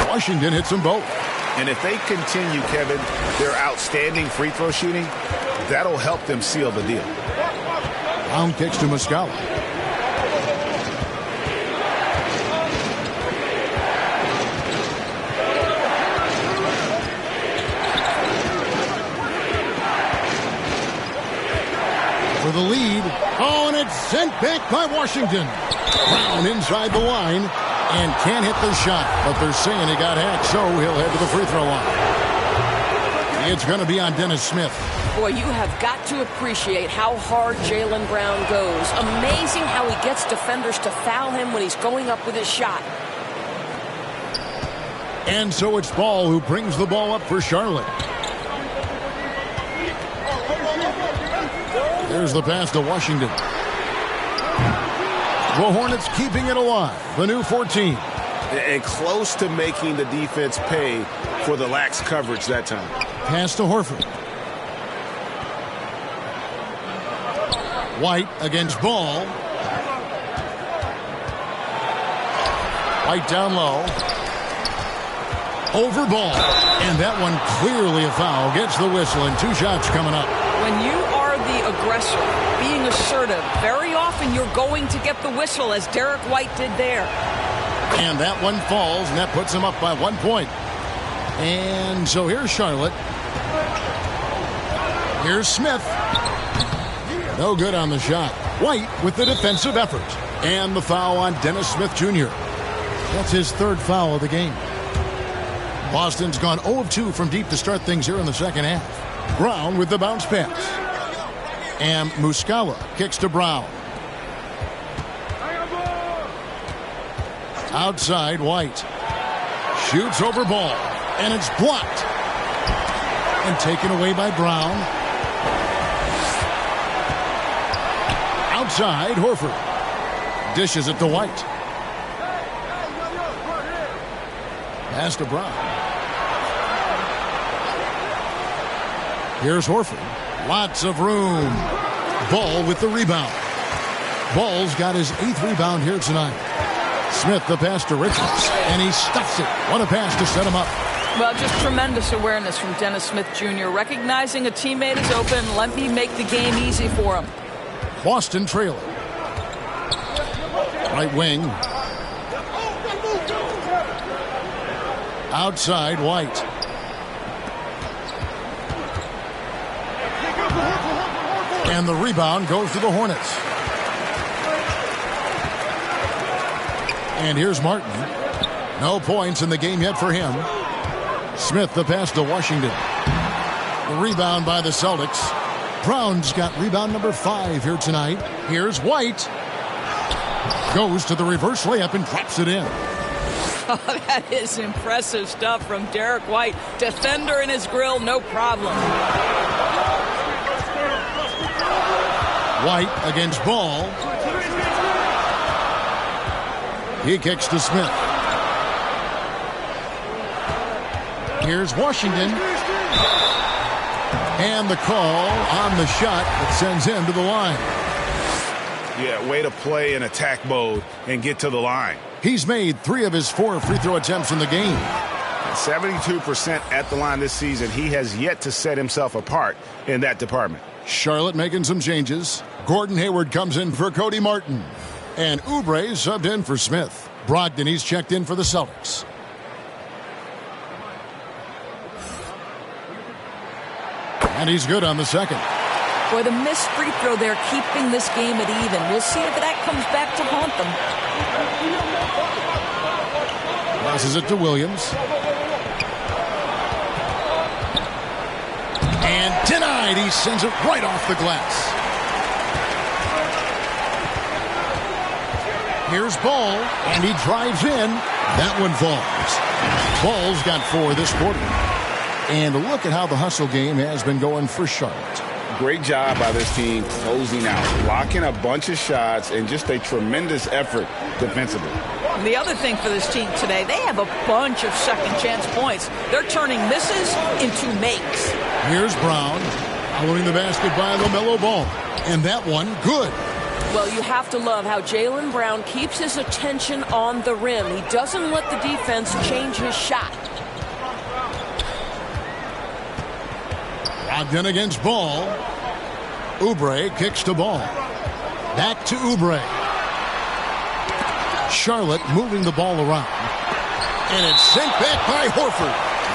Washington hits them both. And if they continue, Kevin, their outstanding free throw shooting, that'll help them seal the deal. Brown kicks to Muscala. For the lead. Oh, and it's sent back by Washington. Brown inside the line and can't hit the shot. But they're saying he got hacked, so he'll head to the free throw line. It's going to be on Dennis Smith. Boy, you have got to appreciate how hard Jaylen Brown goes. Amazing how he gets defenders to foul him when he's going up with his shot. And so it's Ball who brings the ball up for Charlotte. There's the pass to Washington. The Hornets keeping it alive. The new 14. And close to making the defense pay for the lax coverage that time. Pass to Horford. White against Ball. White down low. Over Ball. And that one clearly a foul. Gets the whistle and 2 shots coming up. When you are the aggressor, being assertive, very often you're going to get the whistle, as Derek White did there. And that one falls, and that puts him up by 1 point. And so here's Charlotte. Here's Smith. No good on the shot. White with the defensive effort. And the foul on Dennis Smith Jr. That's his 3rd foul of the game. Boston's gone 0 of 2 from deep to start things here in the second half. Brown with the bounce pass. And Muscala kicks to Brown. Outside, White. Shoots over Ball. And it's blocked. And taken away by Brown. Outside, Horford. Dishes it to White. Pass to Brown. Here's Horford. Lots of room. Ball with the rebound. Ball's got his 8th rebound here tonight. Smith the pass to Richards, and he stuffs it. What a pass to set him up. Well, just tremendous awareness from Dennis Smith Jr. Recognizing a teammate is open. Let me make the game easy for him. Boston trailing. Right wing. Outside, White. And the rebound goes to the Hornets. And here's Martin. No points in the game yet for him. Smith the pass to Washington. The rebound by the Celtics. Brown's got rebound number 5 here tonight. Here's White. Goes to the reverse layup and drops it in. Oh, that is impressive stuff from Derek White. Defender in his grill, no problem. White against Ball. He kicks to Smith. Here's Washington. And the call on the shot that sends him to the line. Yeah, way to play in attack mode and get to the line. He's made 3 of his 4 free throw attempts in the game. 72% at the line this season. He has yet to set himself apart in that department. Charlotte making some changes. Gordon Hayward comes in for Cody Martin. And Oubre subbed in for Smith. Brogdon, he's checked in for the Celtics. And he's good on the second. Boy, the missed free throw there keeping this game at even. We'll see if that comes back to haunt them. Passes it to Williams. And denied. He sends it right off the glass. Here's Ball, and he drives in. That one falls. Ball's got 4 this quarter. And look at how the hustle game has been going for Charlotte. Great job by this team closing out, blocking a bunch of shots, and just a tremendous effort defensively. And the other thing for this team today, they have a bunch of second chance points. They're turning misses into makes. Here's Brown, following the basket by LaMelo Ball. And that one, good. Well, you have to love how Jaylen Brown keeps his attention on the rim. He doesn't let the defense change his shot. Brogdon against Ball. Oubre kicks to Ball. Back to Oubre. Charlotte moving the ball around. And it's sent back by Horford.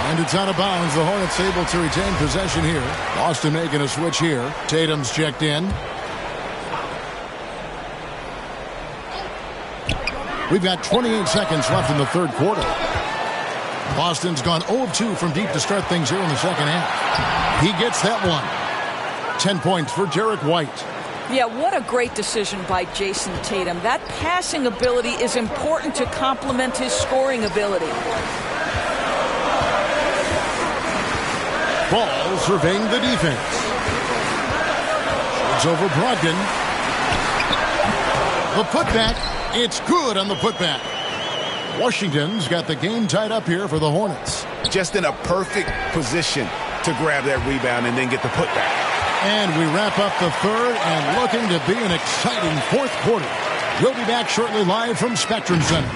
And it's out of bounds. The Hornets able to retain possession here. Boston making a switch here. Tatum's checked in. We've got 28 seconds left in the third quarter. Boston's gone 0 of 2 from deep to start things here in the second half. He gets that one. 10 points for Derek White. Yeah, what a great decision by Jason Tatum. That passing ability is important to complement his scoring ability. Ball surveying the defense. It's over Brogdon. The putback. It's good on the putback. Washington's got the game tied up here for the Hornets. Just in a perfect position to grab that rebound and then get the putback. And we wrap up the third and looking to be an exciting fourth quarter. We'll be back shortly live from Spectrum Center.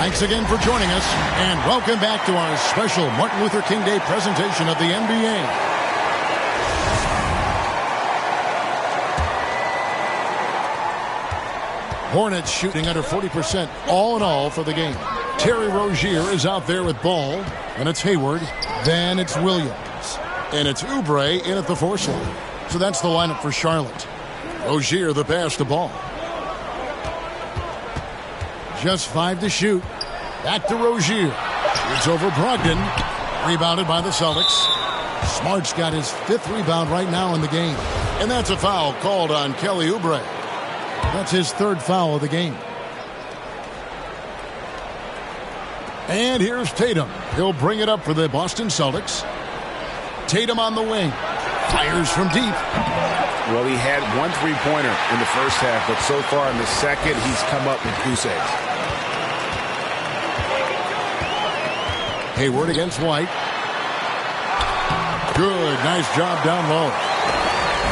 Thanks again for joining us, and welcome back to our special Martin Luther King Day presentation of the NBA. Hornets shooting under 40% all in all for the game. Terry Rozier is out there with ball, and it's Hayward, then it's Williams, and it's Oubre in at the 4 slot. So that's the lineup for Charlotte. Rozier the pass to Ball. Just 5 to shoot. Back to Rozier. It's over Brogdon. Rebounded by the Celtics. Smart's got his 5th rebound right now in the game. And that's a foul called on Kelly Oubre. That's his 3rd foul of the game. And here's Tatum. He'll bring it up for the Boston Celtics. Tatum on the wing. Fires from deep. Well, he had 1 3-pointer in the first half, but so far in the second, he's come up with goose eggs. Hayward against White. Good. Nice job down low.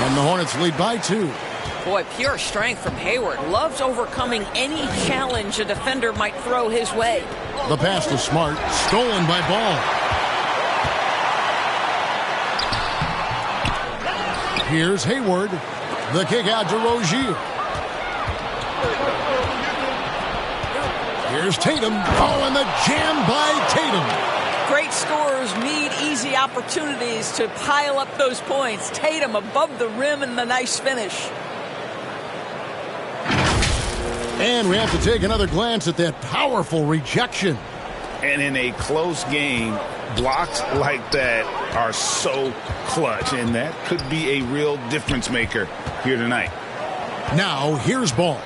And the Hornets lead by 2. Boy, pure strength from Hayward. Loves overcoming any challenge a defender might throw his way. The pass to Smart. Stolen by Ball. Here's Hayward. The kick out to Rozier. Here's Tatum. Oh, and the jam by Tatum. Great scorers need easy opportunities to pile up those points. Tatum above the rim and the nice finish. And we have to take another glance at that powerful rejection. And in a close game, blocks like that are so clutch, and that could be a real difference maker here tonight. Now, here's Ball.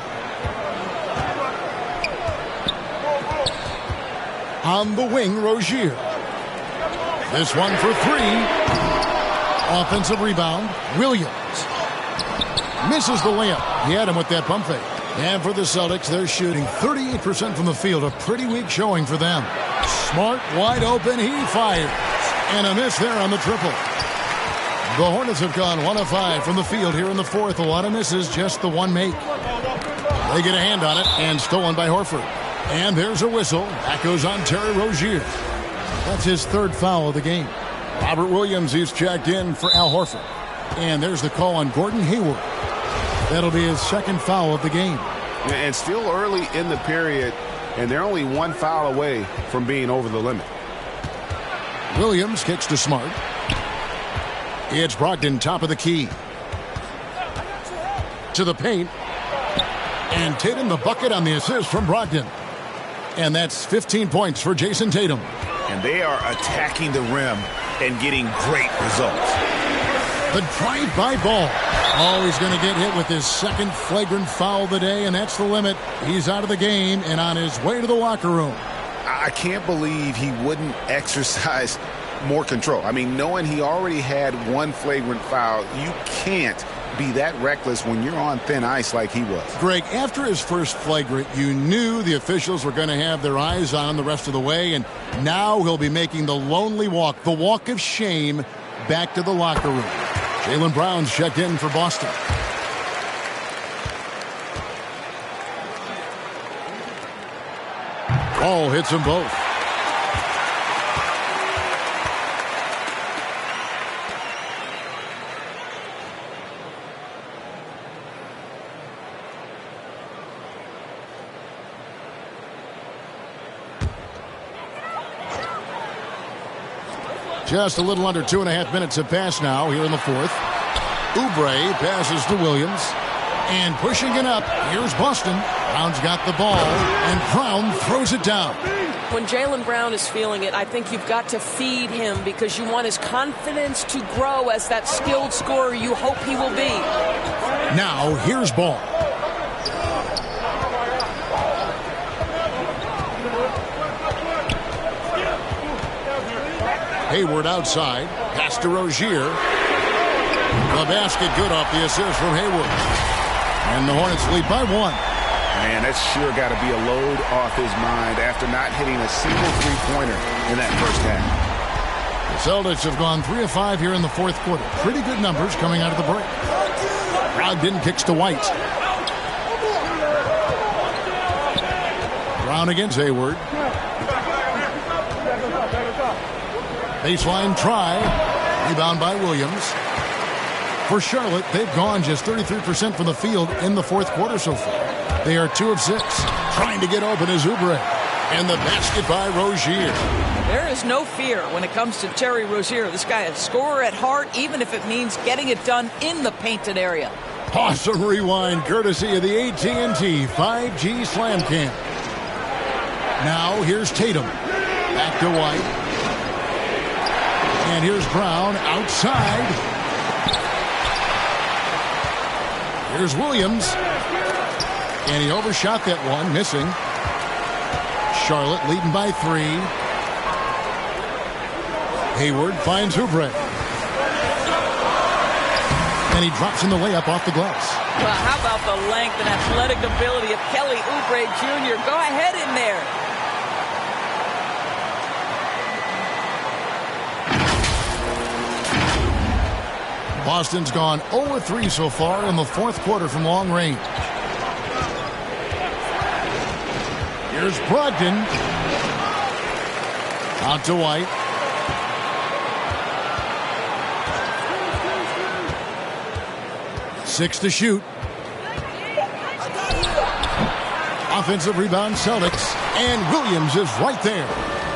On the wing, Rozier. This one for 3. Offensive rebound, Williams. Misses the layup. He had him with that pump fake. And for the Celtics, they're shooting 38% from the field. A pretty weak showing for them. Smart, wide open, he fires. And a miss there on the triple. The Hornets have gone 1 of 5 from the field here in the fourth. A lot of misses, just the one make. They get a hand on it, and stolen by Horford. And there's a whistle. That goes on Terry Rozier. That's his 3rd foul of the game. Robert Williams is checked in for Al Horford. And there's the call on Gordon Hayward. That'll be his 2nd foul of the game. And still early in the period, and they're only 1 foul away from being over the limit. Williams kicks to Smart. It's Brogdon, top of the key. To the paint. And Tatum the bucket on the assist from Brogdon. And that's 15 points for Jason Tatum. And they are attacking the rim and getting great results. The drive by Ball. Oh, he's going to get hit with his 2nd flagrant foul of the day, and that's the limit. He's out of the game and on his way to the locker room. I can't believe he wouldn't exercise more control. I mean, knowing he already had 1 flagrant foul, you can't be that reckless when you're on thin ice like he was. Greg, after his first flagrant, you knew the officials were going to have their eyes on him the rest of the way, and now he'll be making the lonely walk, the walk of shame, back to the locker room. Jaylen Brown's checked in for Boston. Ball hits them both. Just a little under 2.5 minutes have passed now here in the fourth. Oubre passes to Williams. And pushing it up, here's Boston. Brown's got the ball, and Brown throws it down. When Jaylen Brown is feeling it, I think you've got to feed him because you want his confidence to grow as that skilled scorer you hope he will be. Now, here's Ball. Hayward outside. Pass to Rozier. The basket good off the assist from Hayward. And the Hornets lead by 1. Man, that's sure got to be a load off his mind after not hitting a single three-pointer in that first half. The Celtics have gone 3 of 5 here in the fourth quarter. Pretty good numbers coming out of the break. Brogdon kicks to White. Brown against Hayward. Baseline try. Rebound by Williams. For Charlotte, they've gone just 33% from the field in the fourth quarter so far. They are 2 of 6. Trying to get open is Oubre. And the basket by Rozier. There is no fear when it comes to Terry Rozier. This guy is a scorer at heart, even if it means getting it done in the painted area. Awesome rewind, courtesy of the AT&T 5G Slam Cam. Now, here's Tatum. Back to White. And here's Brown outside. Here's Williams. And he overshot that one, missing. Charlotte leading by 3. Hayward finds Oubre. And he drops in the layup off the glass. Well, how about the length and athletic ability of Kelly Oubre Jr.? Go ahead in there. Boston's gone 0-3 so far in the fourth quarter from long range. Here's Brogdon. Out to White. Six to shoot. Offensive rebound, Celtics. And Williams is right there.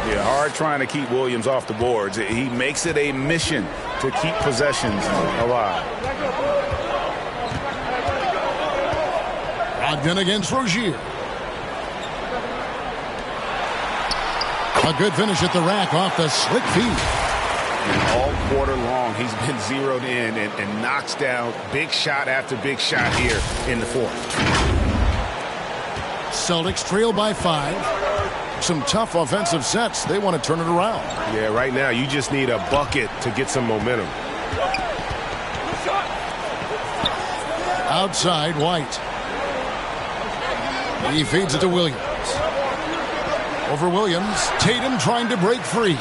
Yeah, hard trying to keep Williams off the boards. He makes it a mission to keep possessions alive. Brogdon against Rozier. A good finish at the rack off the slick feed. And all quarter long, he's been zeroed in and knocks down big shot after big shot here in the fourth. Celtics trail by 5. Some tough offensive sets. They want to turn it around. Yeah, right now you just need a bucket to get some momentum. Outside, White. He feeds it to Williams. Over Williams. Tatum trying to break free.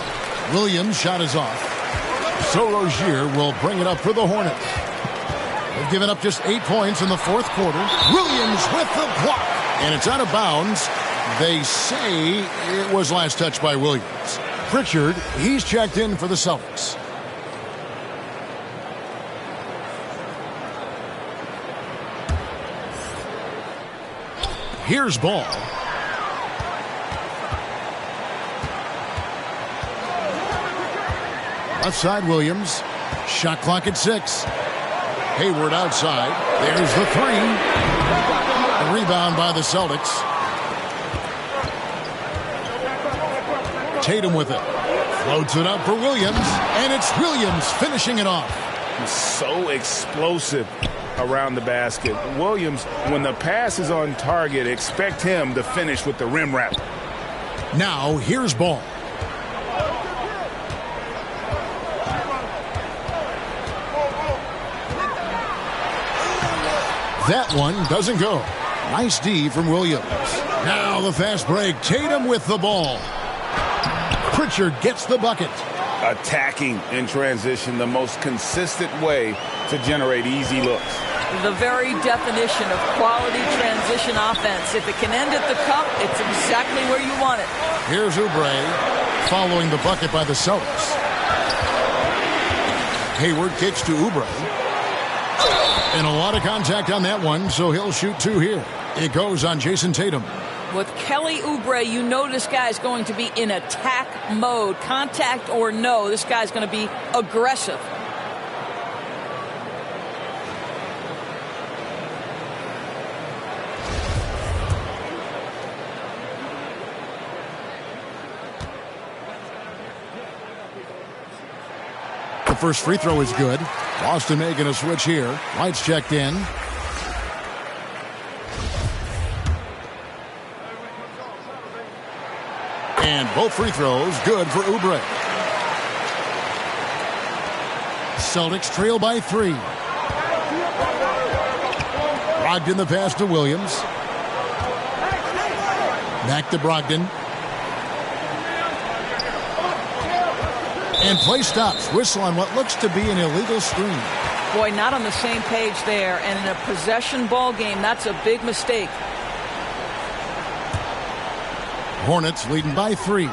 Williams' shot is off. So Rozier will bring it up for the Hornets. They've given up just 8 points in the fourth quarter. Williams with the block. And it's out of bounds. They say it was last touched by Williams. Pritchard, he's checked in for the Celtics. Here's Ball. Left side, Williams. Shot clock at 6. Hayward outside. There's the 3. A rebound by the Celtics. Tatum with it. Floats it up for Williams. And it's Williams finishing it off. He's so explosive around the basket. Williams, when the pass is on target, expect him to finish with the rim wrap. Now, here's Ball. That one doesn't go. Nice D from Williams. Now the fast break. Tatum with the ball. Pritchard gets the bucket. Attacking in transition, the most consistent way to generate easy looks. The very definition of quality transition offense. If it can end at the cup, it's exactly where you want it. Here's Oubre following the bucket by the Celtics. Hayward kicks to Oubre. And a lot of contact on that one, so he'll shoot 2 here. It goes on Jason Tatum. With Kelly Oubre, you know this guy's going to be in attack mode. Contact or no, this guy's going to be aggressive. The first free throw is good. Boston making a switch here. White's checked in. And both free throws good for Oubre. Celtics trail by 3. Brogdon the pass to Williams. Back to Brogdon. And play stops. Whistle on what looks to be an illegal screen. Boy, not on the same page there. And in a possession ball game, that's a big mistake. Hornets leading by 3.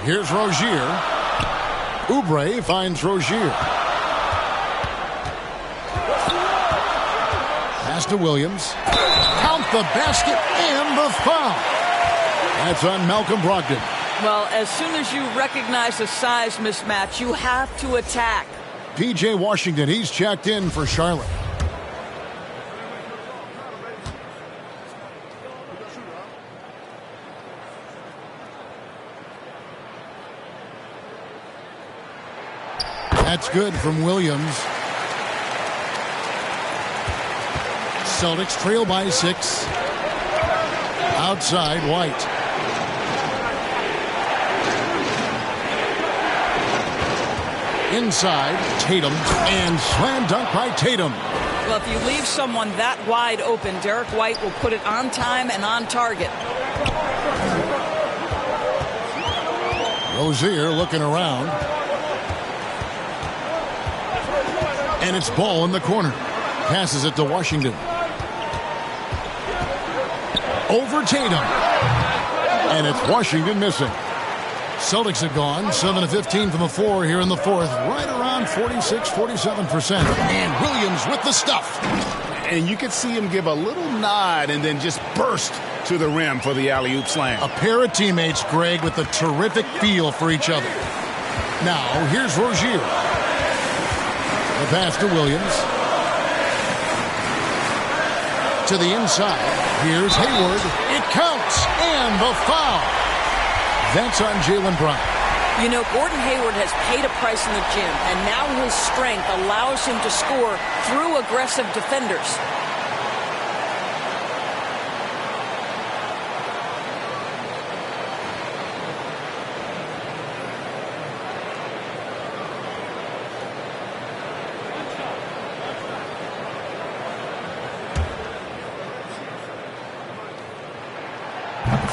Here's Rozier. Oubre finds Rozier. Pass to Williams. Count the basket and the foul. That's on Malcolm Brogdon. Well, as soon as you recognize a size mismatch, you have to attack. P.J. Washington, he's checked in for Charlotte. That's good from Williams. Celtics trail by 6. Outside, White. Inside, Tatum, and slam dunk by Tatum. Well, if you leave someone that wide open, Derek White will put it on time and on target. Rozier looking around. And it's Ball in the corner. Passes it to Washington. Over Tatum. And it's Washington missing. Celtics have gone 7 of 15 from the floor here in the fourth. Right around 46-47%. And Williams with the stuff. And you could see him give a little nod and then just burst to the rim for the alley-oop slam. A pair of teammates, Greg, with a terrific feel for each other. Now, here's Rozier. The pass to Williams. To the inside. Here's Hayward. It counts. And the foul. That's on Jaylen Brown. You know, Gordon Hayward has paid a price in the gym, and now his strength allows him to score through aggressive defenders.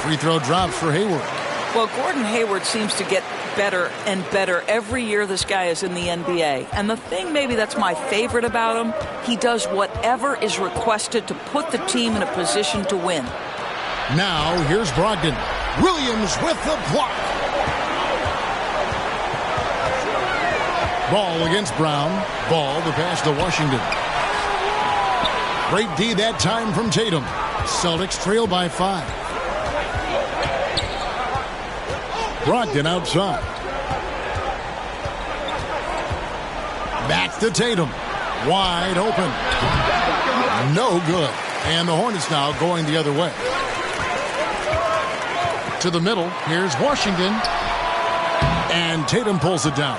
Free throw drops for Hayward. Well, Gordon Hayward seems to get better and better every year this guy is in the NBA. And the thing maybe that's my favorite about him, he does whatever is requested to put the team in a position to win. Now, here's Brogdon. Williams with the block. Ball against Brown. Ball to pass to Washington. Great D that time from Tatum. Celtics trail by 5. Brogdon outside. Back to Tatum. Wide open. No good. And the Hornets now going the other way. To the middle. Here's Washington. And Tatum pulls it down.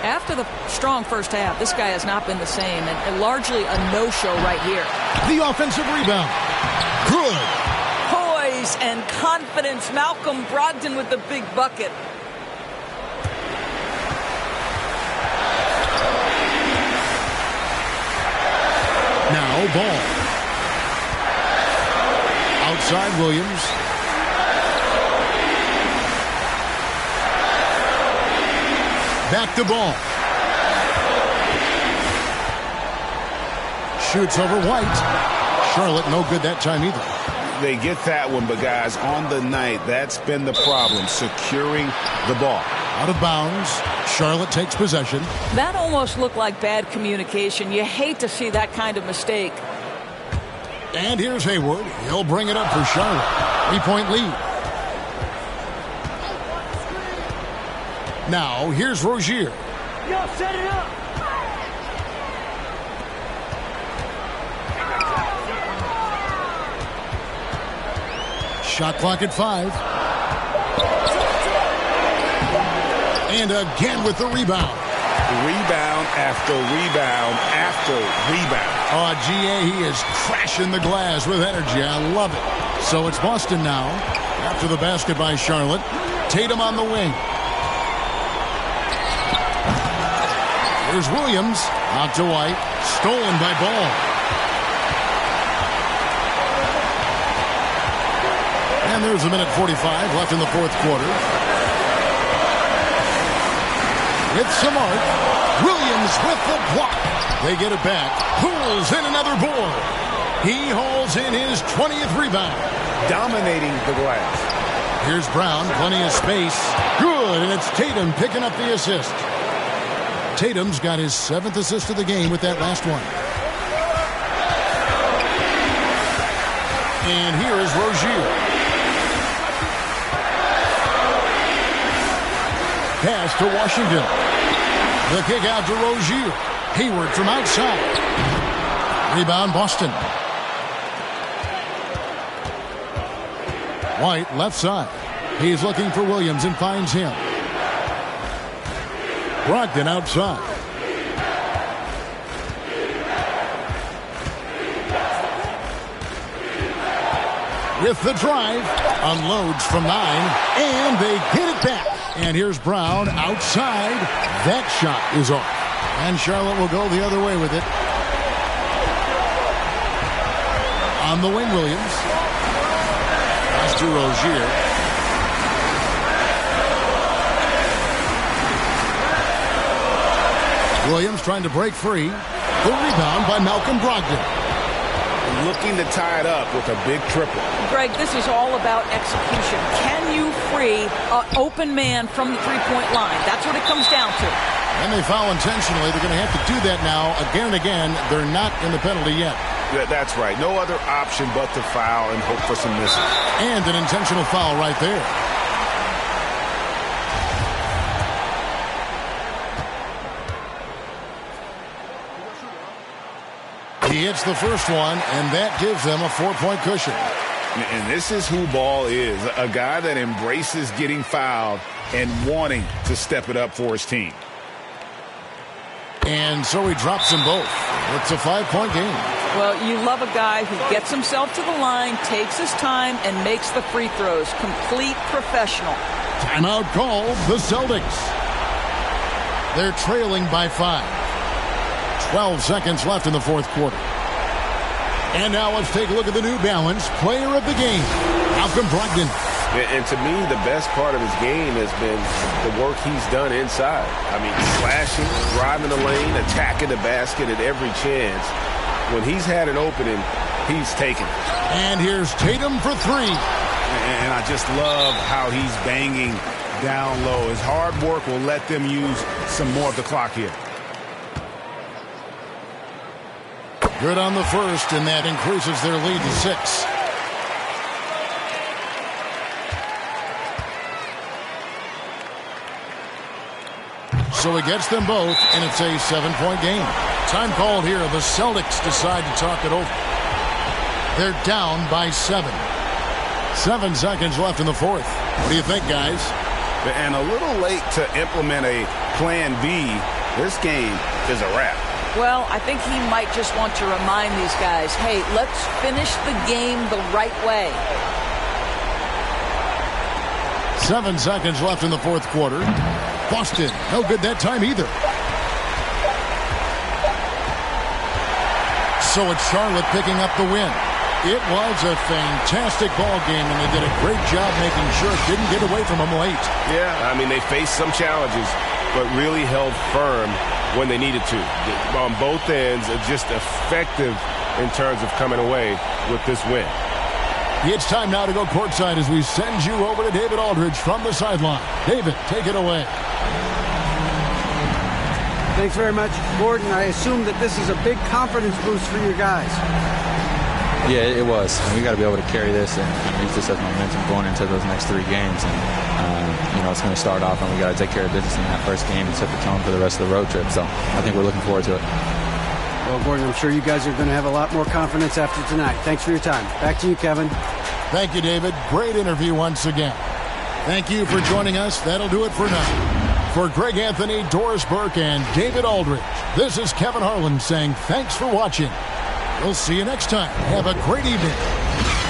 After the strong first half, this guy has not been the same. And largely a no-show right here. The offensive rebound. Good. Poise and confidence. Malcolm Brogdon with the big bucket. Now Ball. Outside Williams. Back to Ball. shoots over White. Charlotte no good that time either. They get that one, but guys, on the night, that's been the problem, securing the ball. Out of bounds. Charlotte takes possession. That almost looked like bad communication. You hate to see that kind of mistake. And here's Hayward. He'll bring it up for Charlotte. 3-point lead. Now, here's Rozier. Yo, set it up. Shot clock at 5. And again with the rebound. Rebound after rebound after rebound. Oh, GA, he is crashing the glass with energy. I love it. So it's Boston now. After the basket by Charlotte. Tatum on the wing. Here's Williams. Out to White. Stolen by Ball. And there's a minute 45 left in the fourth quarter. It's Smart. Williams with the block. They get it back. Pulls in another board. He holds in his 20th rebound. Dominating the glass. Here's Brown. Plenty of space. Good. And it's Tatum picking up the assist. Tatum's got his 7th assist of the game with that last one. And here is Rozier. Pass to Washington. The kick out to Rozier. Hayward from outside. Rebound Boston. White left side. He's looking for Williams and finds him. Brogdon outside. With the drive. Unloads from 9. And they get it back. And here's Brown outside. That shot is off. And Charlotte will go the other way with it. On the wing, Williams. Pass to Rozier. Williams trying to break free. The rebound by Malcolm Brogdon. Looking to tie it up with a big triple. Greg, this is all about execution. Can you free an open man from the three-point line? That's what it comes down to. And they foul intentionally. They're going to have to do that now again and again. They're not in the penalty yet. Yeah, that's right. No other option but to foul and hope for some misses. And an intentional foul right there. He hits the first one, and that gives them a 4-point cushion. And this is who Ball is, a guy that embraces getting fouled and wanting to step it up for his team. And so he drops them both. It's a 5-point game. Well, you love a guy who gets himself to the line, takes his time, and makes the free throws. Complete professional. Timeout called the Celtics. They're trailing by 5. 12 seconds left in the fourth quarter. And now let's take a look at the New Balance player of the game, Malcolm Brogdon. And to me, the best part of his game has been the work he's done inside. I mean, slashing, driving the lane, attacking the basket at every chance. When he's had an opening, he's taken it. And here's Tatum for 3. And I just love how he's banging down low. His hard work will let them use some more of the clock here. Good on the first, and that increases their lead to 6. So he gets them both, and it's a 7-point game. Time called here. The Celtics decide to talk it over. They're down by 7. 7 seconds left in the fourth. What do you think, guys? And a little late to implement a plan B. This game is a wrap. Well, I think he might just want to remind these guys, hey, let's finish the game the right way. 7 seconds left in the fourth quarter. Boston, no good that time either. So it's Charlotte picking up the win. It was a fantastic ball game, and they did a great job making sure it didn't get away from them late. Yeah, I mean, they faced some challenges, but really held firm when they needed to. On both ends, just effective in terms of coming away with this win. It's time now to go courtside as we send you over to David Aldridge from the sideline. David, take it away. Thanks very much, Gordon. I assume that this is a big confidence boost for your guys. Yeah, it was. We got to be able to carry this and use this as momentum going into those next 3 games. And, it's going to start off, and we got to take care of business in that first game and set the tone for the rest of the road trip. So I think we're looking forward to it. Well, Gordon, I'm sure you guys are going to have a lot more confidence after tonight. Thanks for your time. Back to you, Kevin. Thank you, David. Great interview once again. Thank you for joining us. That'll do it for now. For Greg Anthony, Doris Burke, and David Aldridge, this is Kevin Harlan saying thanks for watching. We'll see you next time. Have a great evening.